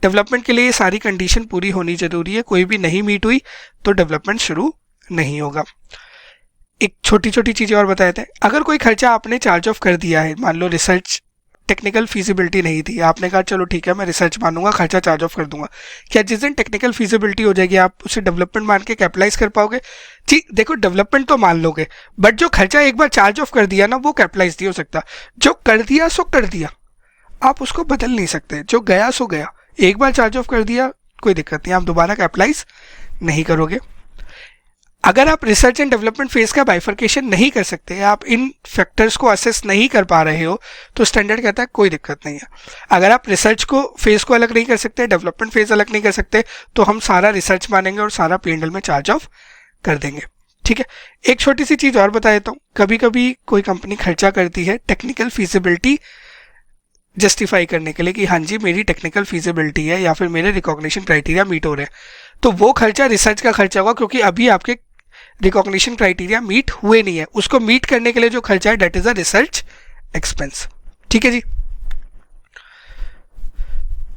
डेवलपमेंट के लिए ये सारी कंडीशन पूरी होनी जरूरी है, कोई भी नहीं मीट हुई तो डेवलपमेंट शुरू नहीं होगा। एक छोटी छोटी चीज़ें और बताए थे। अगर कोई खर्चा आपने चार्ज ऑफ कर दिया है, मान लो रिसर्च टेक्निकल फीजिबिलिटी नहीं थी, आपने कहा चलो ठीक है मैं रिसर्च मानूंगा, खर्चा चार्ज ऑफ कर दूंगा, क्या जिस दिन टेक्निकल फीजिबिलिटी हो जाएगी आप उसे डेवलपमेंट मान के कैपिटलाइज कर पाओगे? जी देखो, डेवलपमेंट तो मान लोगे, बट जो खर्चा एक बार चार्ज ऑफ कर दिया ना वो कैपिटलाइज नहीं हो सकता। जो कर दिया सो कर दिया, आप उसको बदल नहीं सकते। जो गया सो गया, एक बार चार्ज ऑफ कर दिया कोई दिक्कत नहीं, आप दोबारा कैपिटलाइज नहीं करोगे। अगर आप रिसर्च एंड डेवलपमेंट फेज का बाइफर्केशन नहीं कर सकते, आप इन फैक्टर्स को असेस नहीं कर पा रहे हो, तो स्टैंडर्ड कहता है कोई दिक्कत नहीं है। अगर आप रिसर्च को फेज को अलग नहीं कर सकते, डेवलपमेंट फेज अलग नहीं कर सकते, तो हम सारा रिसर्च मानेंगे और सारा P&L में चार्ज ऑफ कर देंगे। ठीक है, एक छोटी सी चीज़ और बता देता हूँ। कभी कभी कोई कंपनी खर्चा करती है टेक्निकल फीजिबिलिटी जस्टिफाई करने के लिए कि हाँ जी मेरी टेक्निकल फीजिबिलिटी है या फिर मेरे रिकॉग्निशन क्राइटेरिया मीट हो रहे हैं, तो वो खर्चा रिसर्च का खर्चा होगा, क्योंकि अभी आपके रिकॉग्निशन क्राइटेरिया मीट हुए नहीं है। उसको मीट करने के लिए जो खर्चा है that is a research expense. ठीक है जी,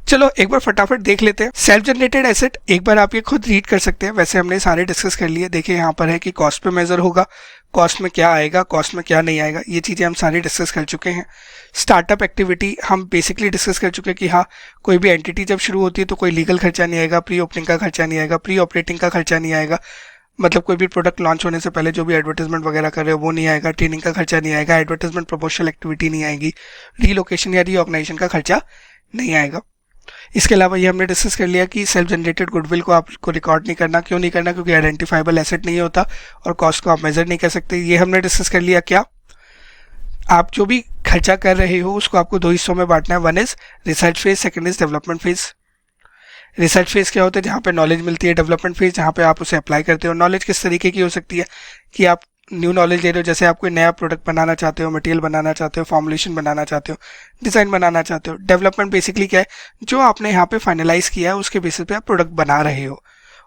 चलो एक बार फटाफट देख लेते हैं। सेल्फ जनरेटेड एसेट, एक बार आप ये खुद रीड कर सकते हैं, वैसे हमने सारे डिस्कस कर लिए। देखिए यहाँ पर है कि कॉस्ट पे मेजर होगा, कॉस्ट में क्या आएगा, कॉस्ट में क्या नहीं आएगा, ये चीज़ें हम सारी डिस्कस कर चुके हैं। स्टार्टअप एक्टिविटी हम बेसिकली डिस्कस कर चुके हैं कि हाँ कोई भी एंटिटी जब शुरू होती है तो कोई लीगल खर्चा नहीं आएगा, प्री ओपनिंग का खर्चा नहीं आएगा, प्री ऑपरेटिंग का खर्चा नहीं आएगा, मतलब कोई भी प्रोडक्ट लॉन्च होने से पहले जो भी एडवर्टाइजमेंट वगैरह कर रहे हो वो नहीं आएगा, ट्रेनिंग का खर्चा नहीं आएगा, एडवर्टाइजमेंट प्रमोशनल एक्टिविटी नहीं आएगी, रीलोकेशन या रीऑर्गेनाइजेशन का खर्चा नहीं आएगा। इसके अलावा ये हमने डिस्कस कर लिया कि सेल्फ जनरेटेड गुडविल को आपको रिकॉर्ड नहीं करना। क्यों नहीं करना? क्योंकि आइडेंटिफाइबल एसेट नहीं होता और कॉस्ट को आप मेजर नहीं कर सकते। ये हमने डिस्कस कर लिया। क्या आप जो भी खर्चा कर रहे हो उसको आपको दो हिस्सों में बांटना है, one is research phase, second is development phase. Research phase क्या होता है? जहाँ पे नॉलेज मिलती है। डेवलपमेंट फेज जहाँ पे आप उसे अप्लाई करते हो। नॉलेज किस तरीके की हो सकती है कि आप न्यू नॉलेज ले रहे हो, जैसे आप कोई नया प्रोडक्ट बनाना चाहते हो, मटेरियल बनाना चाहते हो, फॉर्मुलेशन बनाना चाहते हो, डिज़ाइन बनाना चाहते हो। डेवलपमेंट बेसिकली क्या है? जो आपने यहाँ पे फाइनलाइज किया है उसके बेसिस पे आप प्रोडक्ट बना रहे हो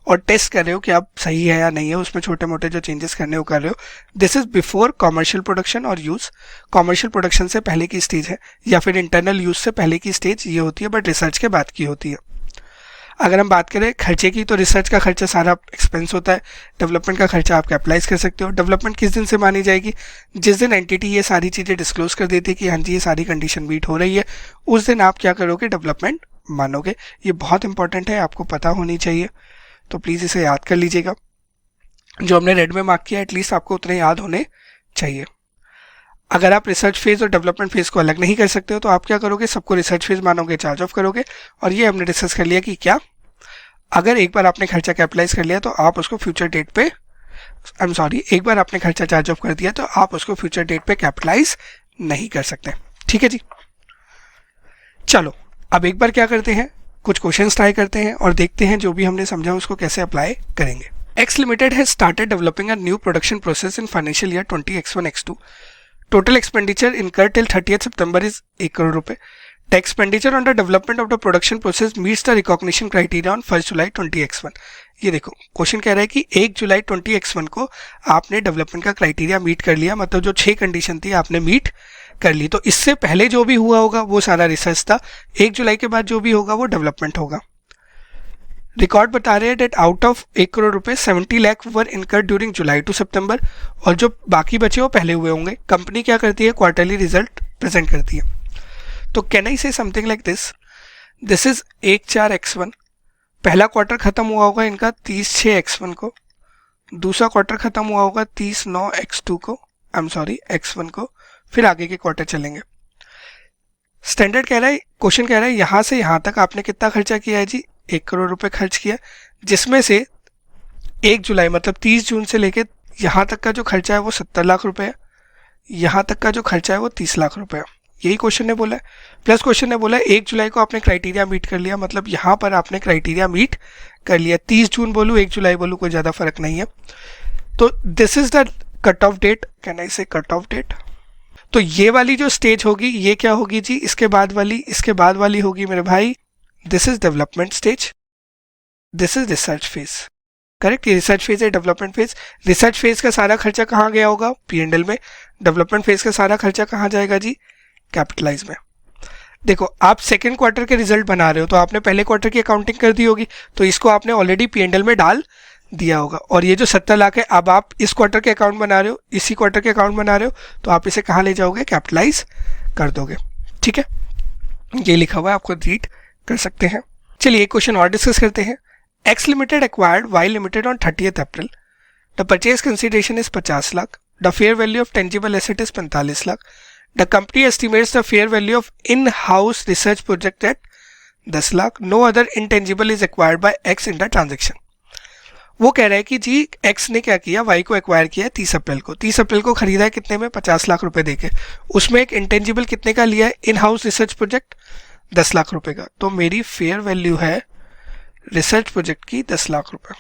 और टेस्ट कर रहे हो कि आप सही है या नहीं है, उसमें छोटे मोटे जो चेंजेस करने हो कर रहे हो। This is before commercial production और यूज़। कॉमर्शियल प्रोडक्शन से पहले की स्टेज है या फिर इंटरनल यूज़ से पहले की स्टेज ये होती है, बट रिसर्च के बाद की होती है। अगर हम बात करें खर्चे की, तो रिसर्च का खर्चा सारा एक्सपेंस होता है, डेवलपमेंट का खर्चा आप कैपिटलाइज कर सकते हो। डेवलपमेंट किस दिन से मानी जाएगी? जिस दिन एंटिटी ये सारी चीज़ें डिस्क्लोज कर देती है कि हाँ जी ये सारी कंडीशन मीट हो रही है, उस दिन आप क्या करोगे? डेवलपमेंट मानोगे। ये बहुत इंपॉर्टेंट है, आपको पता होनी चाहिए, तो प्लीज़ इसे याद कर लीजिएगा। जो हमने रेड में मार्क किया एटलीस्ट आपको उतने याद होने चाहिए। अगर आप रिसर्च फेज और डेवलपमेंट फेज को अलग नहीं कर सकते हो तो आप क्या करोगे? सबको रिसर्च फेज मानोगे, चार्ज ऑफ करोगे। और ये हमने डिस्कस कर लिया कि क्या अगर एक बार आपने खर्चा कैपिटलाइज कर लिया तो आप उसको फ्यूचर डेट पे एक बार आपने खर्चा चार्ज ऑफ कर दिया तो आप उसको फ्यूचर डेट पे कैपिटलाइज नहीं कर सकते। ठीक है जी, चलो अब एक बार क्या करते हैं, कुछ क्वेश्चंस ट्राई करते हैं और देखते हैं जो भी हमने समझा उसको कैसे अप्लाई करेंगे। X limited has started developing a new production process in financial year 20X1X2। Total expenditure incurred till 30th September is 1 crore रुपए। The expenditure on the development of the production process meets the recognition criteria on 1 July 20X1। ये देखो question कह रहा है कि 1 जुलाई 20X1 को आपने development का क्राइटेरिया मीट कर लिया, मतलब जो 6 कंडीशन थी आपने मीट कर ली। तो इससे पहले जो भी हुआ होगा वो सारा रिसर्च था, 1 जुलाई के बाद जो भी होगा वो डेवलपमेंट होगा। रिकॉर्ड बता रहे हैं डेट आउट ऑफ 1 करोड़ रुपए 70 लाख वर इनकर्ड ड्यूरिंग जुलाई टू सितंबर, और जो बाकी बचे वो पहले हुए होंगे। कंपनी क्या करती है? क्वार्टरली रिजल्ट प्रेजेंट करती है। तो कैन आई से something like this, this is 1/4X1 पहला क्वार्टर खत्म हुआ होगा इनका 30/6 x1 को, दूसरा क्वार्टर खत्म हुआ होगा 30/9 x2 को, आई एम सॉरी x1 को, फिर आगे के क्वार्टर चलेंगे। स्टैंडर्ड कह रहा है, क्वेश्चन कह रहा है यहाँ से यहाँ तक आपने कितना खर्चा किया है जी, 1 करोड़ रुपए खर्च किया, जिसमें से 1 जुलाई मतलब 30 जून से लेके यहाँ तक का जो खर्चा है वो 70 लाख रुपए है, यहाँ तक का जो खर्चा है वो 30 लाख रुपए है। यही क्वेश्चन ने बोला है। प्लस क्वेश्चन ने बोला है 1 जुलाई को आपने क्राइटेरिया मीट कर लिया, मतलब यहाँ पर आपने क्राइटेरिया मीट कर लिया। 30 जून बोलूँ 1 जुलाई बोलूँ कोई ज़्यादा फर्क नहीं है। तो this is the cut off date, can I say cut off date. तो ये वाली जो स्टेज होगी ये क्या होगी जी, इसके बाद वाली होगी मेरे भाई, this is development stage, this is research phase. Correct, ये रिसर्च फेज है, डेवलपमेंट फेज। रिसर्च फेज का सारा खर्चा कहाँ गया होगा, P&L में। डेवलपमेंट फेज का सारा खर्चा कहाँ जाएगा जी, कैपिटलाइज में। देखो आप सेकेंड क्वार्टर के रिजल्ट बना रहे हो तो आपने पहले क्वार्टर की अकाउंटिंग कर दी होगी, तो इसको आपने ऑलरेडी P&L में डाल दिया होगा। और ये जो 70 लाख है, अब आप इस क्वार्टर के अकाउंट बना रहे हो, इसी क्वार्टर के अकाउंट बना रहे हो, तो आप इसे कहाँ ले जाओगे, कैपिटलाइज कर दोगे। ठीक है, ये लिखा हुआ है, आपको रीड कर सकते हैं। चलिए एक क्वेश्चन और डिस्कस करते हैं। X Limited acquired Y Limited on 30th April. The purchase consideration is 50 lakh. The fair value of tangible asset is 45 lakh. The company estimates the fair value of in-house research project at 10 lakh. No other intangible is acquired by X in the transaction. वो कह रहा है कि जी X ने क्या किया, Y को acquire किया 30 अप्रैल को। 30 अप्रैल को खरीदा है कितने में, 50 लाख रुपए देके। उसमें एक इंटेंजिबल कितने का लिया है, in house research project 10 lakh रुपए का। तो मेरी फेयर वैल्यू है रिसर्च प्रोजेक्ट की 10 लाख रुपए।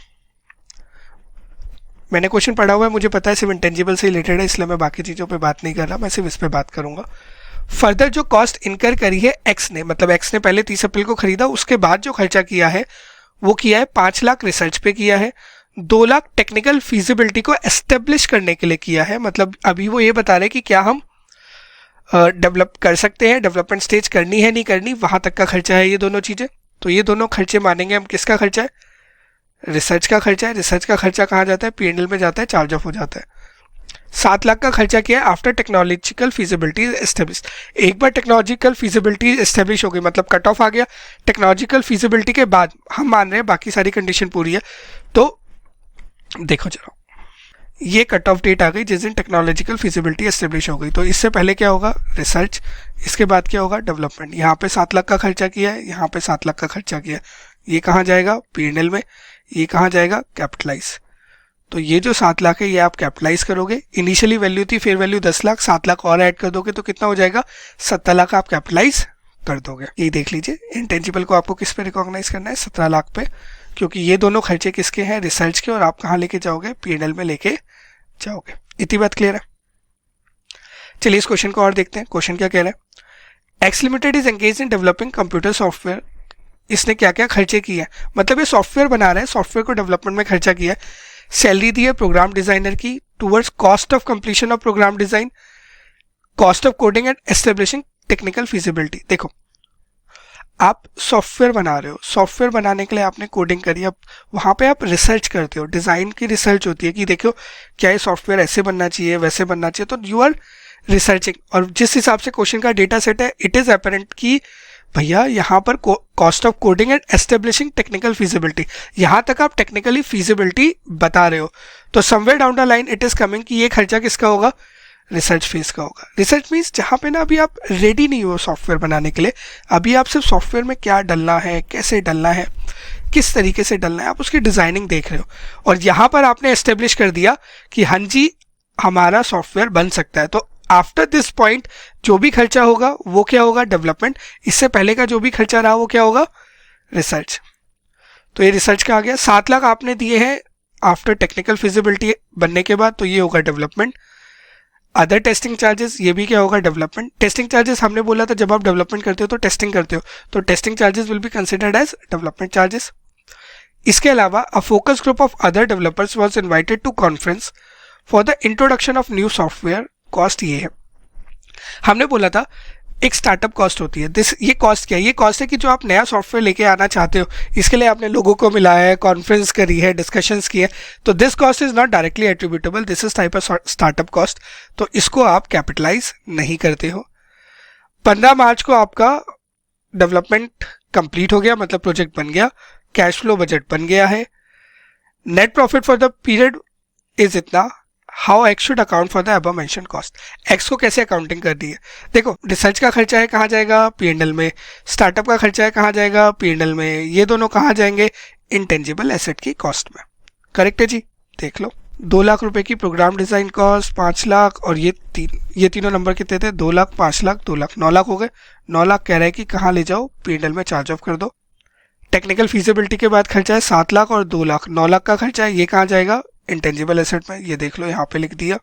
मैंने क्वेश्चन पढ़ा हुआ है, मुझे पता है सिर्फ इंटेंजिबल से रिलेटेड है, इसलिए मैं बाकी चीज़ों पे बात नहीं कर रहा, मैं सिर्फ इस पे बात करूंगा। फर्दर जो कॉस्ट इनकर करी है एक्स ने, मतलब एक्स ने पहले 30 अप्रैल को खरीदा, उसके बाद जो खर्चा किया है वो किया है 5 लाख रिसर्च पे किया है, 2 लाख टेक्निकल फीजिबिलिटी को एस्टेब्लिश करने के लिए किया है। मतलब अभी वो ये बता रहे कि क्या हम डेवलप कर सकते हैं, डेवलपमेंट स्टेज करनी है नहीं करनी, वहां तक का खर्चा है ये दोनों चीज़ें। तो ये दोनों खर्चे मानेंगे हम, किसका खर्चा है, रिसर्च का खर्चा है। रिसर्च का खर्चा कहाँ जाता है, P&L में जाता है, चार्ज ऑफ हो जाता है। 7 लाख का खर्चा किया है आफ्टर टेक्नोलॉजिकल फिजिबिलिटी एस्टेब्लिश। एक बार टेक्नोलॉजिकल फिजिबिलिटी एस्टेब्लिश हो गई, मतलब कट ऑफ आ गया, टेक्नोलॉजिकल फिजिबिलिटी के बाद हम मान रहे हैं बाकी सारी कंडीशन पूरी है, तो देखो जरा ये कट ऑफ डेट आ गई जिस दिन टेक्नोलॉजिकल फिजिबिलिटी एस्टेब्लिश हो गई। तो इससे पहले क्या होगा, रिसर्च, इसके बाद क्या होगा, डेवलपमेंट। यहाँ पे 7 लाख का खर्चा किया है, यहाँ पे 7 लाख का खर्चा किया है, ये कहाँ जाएगा, P&L में, ये कहाँ जाएगा, कैपिटलाइज। तो ये जो 7 लाख है ये आप कैपिटलाइज करोगे। इनिशियली वैल्यू थी फेयर वैल्यू 10 लाख, 7 लाख और ऐड कर दोगे तो कितना हो जाएगा, 70 लाख आप कैपिटलाइज कर दोगे। ये देख लीजिए, इंटेंजिबल को आपको किस पे रिकॉग्नाइज करना है, 17 लाख पे, क्योंकि ये दोनों खर्चे किसके हैं, रिसर्च के, और आप कहाँ लेके जाओगे, P&L में लेके जाओगे। इतनी बात क्लियर है। चलिए इस क्वेश्चन को और देखते हैं। क्वेश्चन क्या कह रहा है, x limited is engage in developing computer software. इसने क्या क्या खर्चे किए हैं, मतलब ये सॉफ्टवेयर बना रहा है, सॉफ्टवेयर को डेवलपमेंट में खर्चा किया है। सैलरी दी है प्रोग्राम डिजाइनर की, towards cost of completion of program design, cost of coding and establishing technical feasibility. देखो आप सॉफ्टवेयर बना रहे हो, सॉफ्टवेयर बनाने के लिए आपने कोडिंग करी, अब वहाँ पे आप रिसर्च करते हो, डिज़ाइन की रिसर्च होती है कि देखो क्या ये सॉफ्टवेयर ऐसे बनना चाहिए, वैसे बनना चाहिए, तो यू आर रिसर्चिंग। और जिस हिसाब से क्वेश्चन का डेटा सेट है, इट इज़ अपेरेंट कि भैया यहाँ पर cost of coding and establishing technical feasibility, यहाँ तक आप टेक्निकली फिजिबिलिटी बता रहे हो, तो somewhere down the line it is coming कि ये खर्चा किसका होगा, रिसर्च फेज का होगा। रिसर्च मीन्स जहाँ पे ना अभी आप रेडी नहीं हो सॉफ्टवेयर बनाने के लिए, अभी आप सिर्फ सॉफ्टवेयर में क्या डलना है, कैसे डलना है, किस तरीके से डलना है, आप उसकी डिज़ाइनिंग देख रहे हो, और यहाँ पर आपने एस्टेब्लिश कर दिया कि हाँ जी हमारा सॉफ्टवेयर बन सकता है। तो आफ्टर दिस पॉइंट जो भी खर्चा होगा वो क्या होगा, डेवलपमेंट। इससे पहले का जो भी खर्चा रहा वो क्या होगा, रिसर्च। तो ये रिसर्च का आ गया। 7 लाख आपने दिए हैं आफ्टर टेक्निकल फिजिबिलिटी बनने के बाद, तो ये होगा डेवलपमेंट। अदर टेस्टिंग चार्जेस, ये भी क्या होगा, डेवलपमेंट। टेस्टिंग चार्जेस हमने बोला था जब आप डेवलपमेंट करते हो तो टेस्टिंग करते हो, तो testing charges will be considered as development charges. इसके अलावा a focus group of other developers was invited to conference for the introduction of new software. Cost ये है, हमने बोला था एक स्टार्टअप कॉस्ट होती है। ये कॉस्ट क्या है, ये कॉस्ट है कि जो आप नया सॉफ्टवेयर लेके आना चाहते हो, इसके लिए आपने लोगों को मिलाया है, कॉन्फ्रेंस करी है, डिस्कशंस की है, तो this cost is not directly attributable, this is type of startup cost, तो इसको आप कैपिटलाइज नहीं करते हो। 15 मार्च को आपका डेवलपमेंट कंप्लीट हो गया, मतलब प्रोजेक्ट बन गया, कैश फ्लो बजट बन गया है, net profit for the period is इतना, how X should account for the above mention cost, X को कैसे अकाउंटिंग कर दी है। देखो रिसर्च का खर्चा है कहाँ जाएगा, P&L में, स्टार्टअप का खर्चा है कहाँ जाएगा, P&L में, ये दोनों कहाँ जाएंगे, इंटेंजिबल एसेट की कॉस्ट में। करेक्ट है जी, देख लो 2 लाख रुपए की प्रोग्राम डिजाइन कॉस्ट, 5 लाख, और ये तीनों नंबर कितने थे, 2 लाख, 5 लाख, 2 लाख, 9 लाख हो गए। 9 लाख कह रहा है कि कहाँ ले जाओ, P&L में चार्ज ऑफ कर दो। टेक्निकल फीजिबिलिटी के बाद खर्चा है 7 लाख और 2 लाख, 9 लाख का खर्चा है, ये कहाँ जाएगा, इंटेंजिबल एसेट में, ये देख लो यहाँ पे लिख दिया।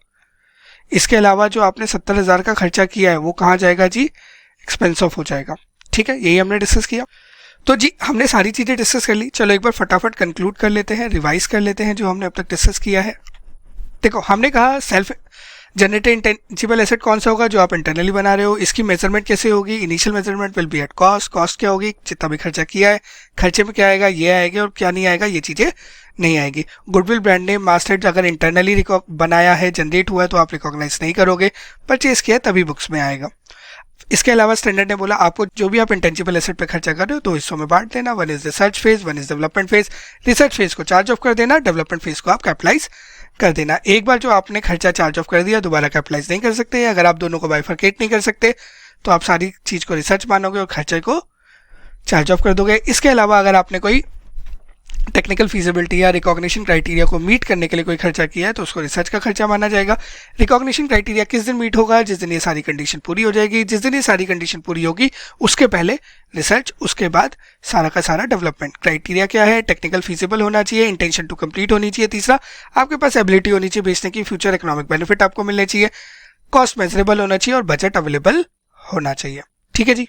इसके अलावा जो आपने 70,000 का खर्चा किया है वो कहाँ जाएगा जी, एक्सपेंस ऑफ हो जाएगा। ठीक है, यही हमने डिस्कस किया। तो जी हमने सारी चीज़ें डिस्कस कर ली, चलो एक बार फटाफट कंक्लूड कर लेते हैं, रिवाइज कर लेते हैं जो हमने अब तक डिस्कस किया है। देखो हमने कहा सेल्फ जनरेटेड इंटेंजिबल एसेट कौन सा होगा, जो आप इंटरनली बना रहे हो, इसकी मेजरमेंट कैसे होगी, initial measurement will be at cost, cost क्या होगी, जितना भी खर्चा किया है, खर्चे में क्या आएगा, ये आएगा, और क्या नहीं आएगा, ये चीज़ें नहीं आएगी। गुडविल, ब्रांड नेम, मास्टर्ड अगर इंटरनली बनाया है, जनरेट हुआ है, तो आप रिकॉग्नाइज नहीं करोगे, परचेज किया तभी बुक्स में आएगा। इसके अलावा स्टैंडर्ड ने बोला आपको जो भी आप इंटेंजिबल एसेट पे खर्चा कर रहे हो 2 हिस्सों में बांट देना, 1 is research phase, 1 is development phase. Research phase को चार्ज ऑफ कर देना, डेवलपमेंट फेज को आप कैपिटलाइज कर देना। एक बार जो आपने खर्चा चार्ज ऑफ कर दिया दोबारा कैपिटलाइज नहीं कर सकते। अगर आप दोनों को बाइफरकेट नहीं कर सकते तो आप सारी चीज़ को रिसर्च मानोगे और खर्चे को चार्ज ऑफ कर दोगे। इसके अलावा अगर आपने कोई टेक्निकल फीजिबिलिटी या रिकॉग्निशन क्राइटेरिया को मीट करने के लिए कोई खर्चा किया है तो उसको रिसर्च का खर्चा माना जाएगा। रिकॉग्निशन क्राइटेरिया किस दिन मीट होगा, जिस दिन ये सारी कंडीशन पूरी हो जाएगी। जिस दिन ये सारी कंडीशन पूरी होगी उसके पहले रिसर्च, उसके बाद सारा का सारा डेवलपमेंट। क्राइटेरिया क्या है, टेक्निकल फीजिबल होना चाहिए, इंटेंशन टू कंप्लीट होनी चाहिए, तीसरा आपके पास एबिलिटी होनी चाहिए बेचने की, फ्यूचर इकोनॉमिक बेनिफिट आपको मिलने चाहिए, कॉस्ट मेजरेबल होना चाहिए और बजट अवेलेबल होना चाहिए। ठीक है जी।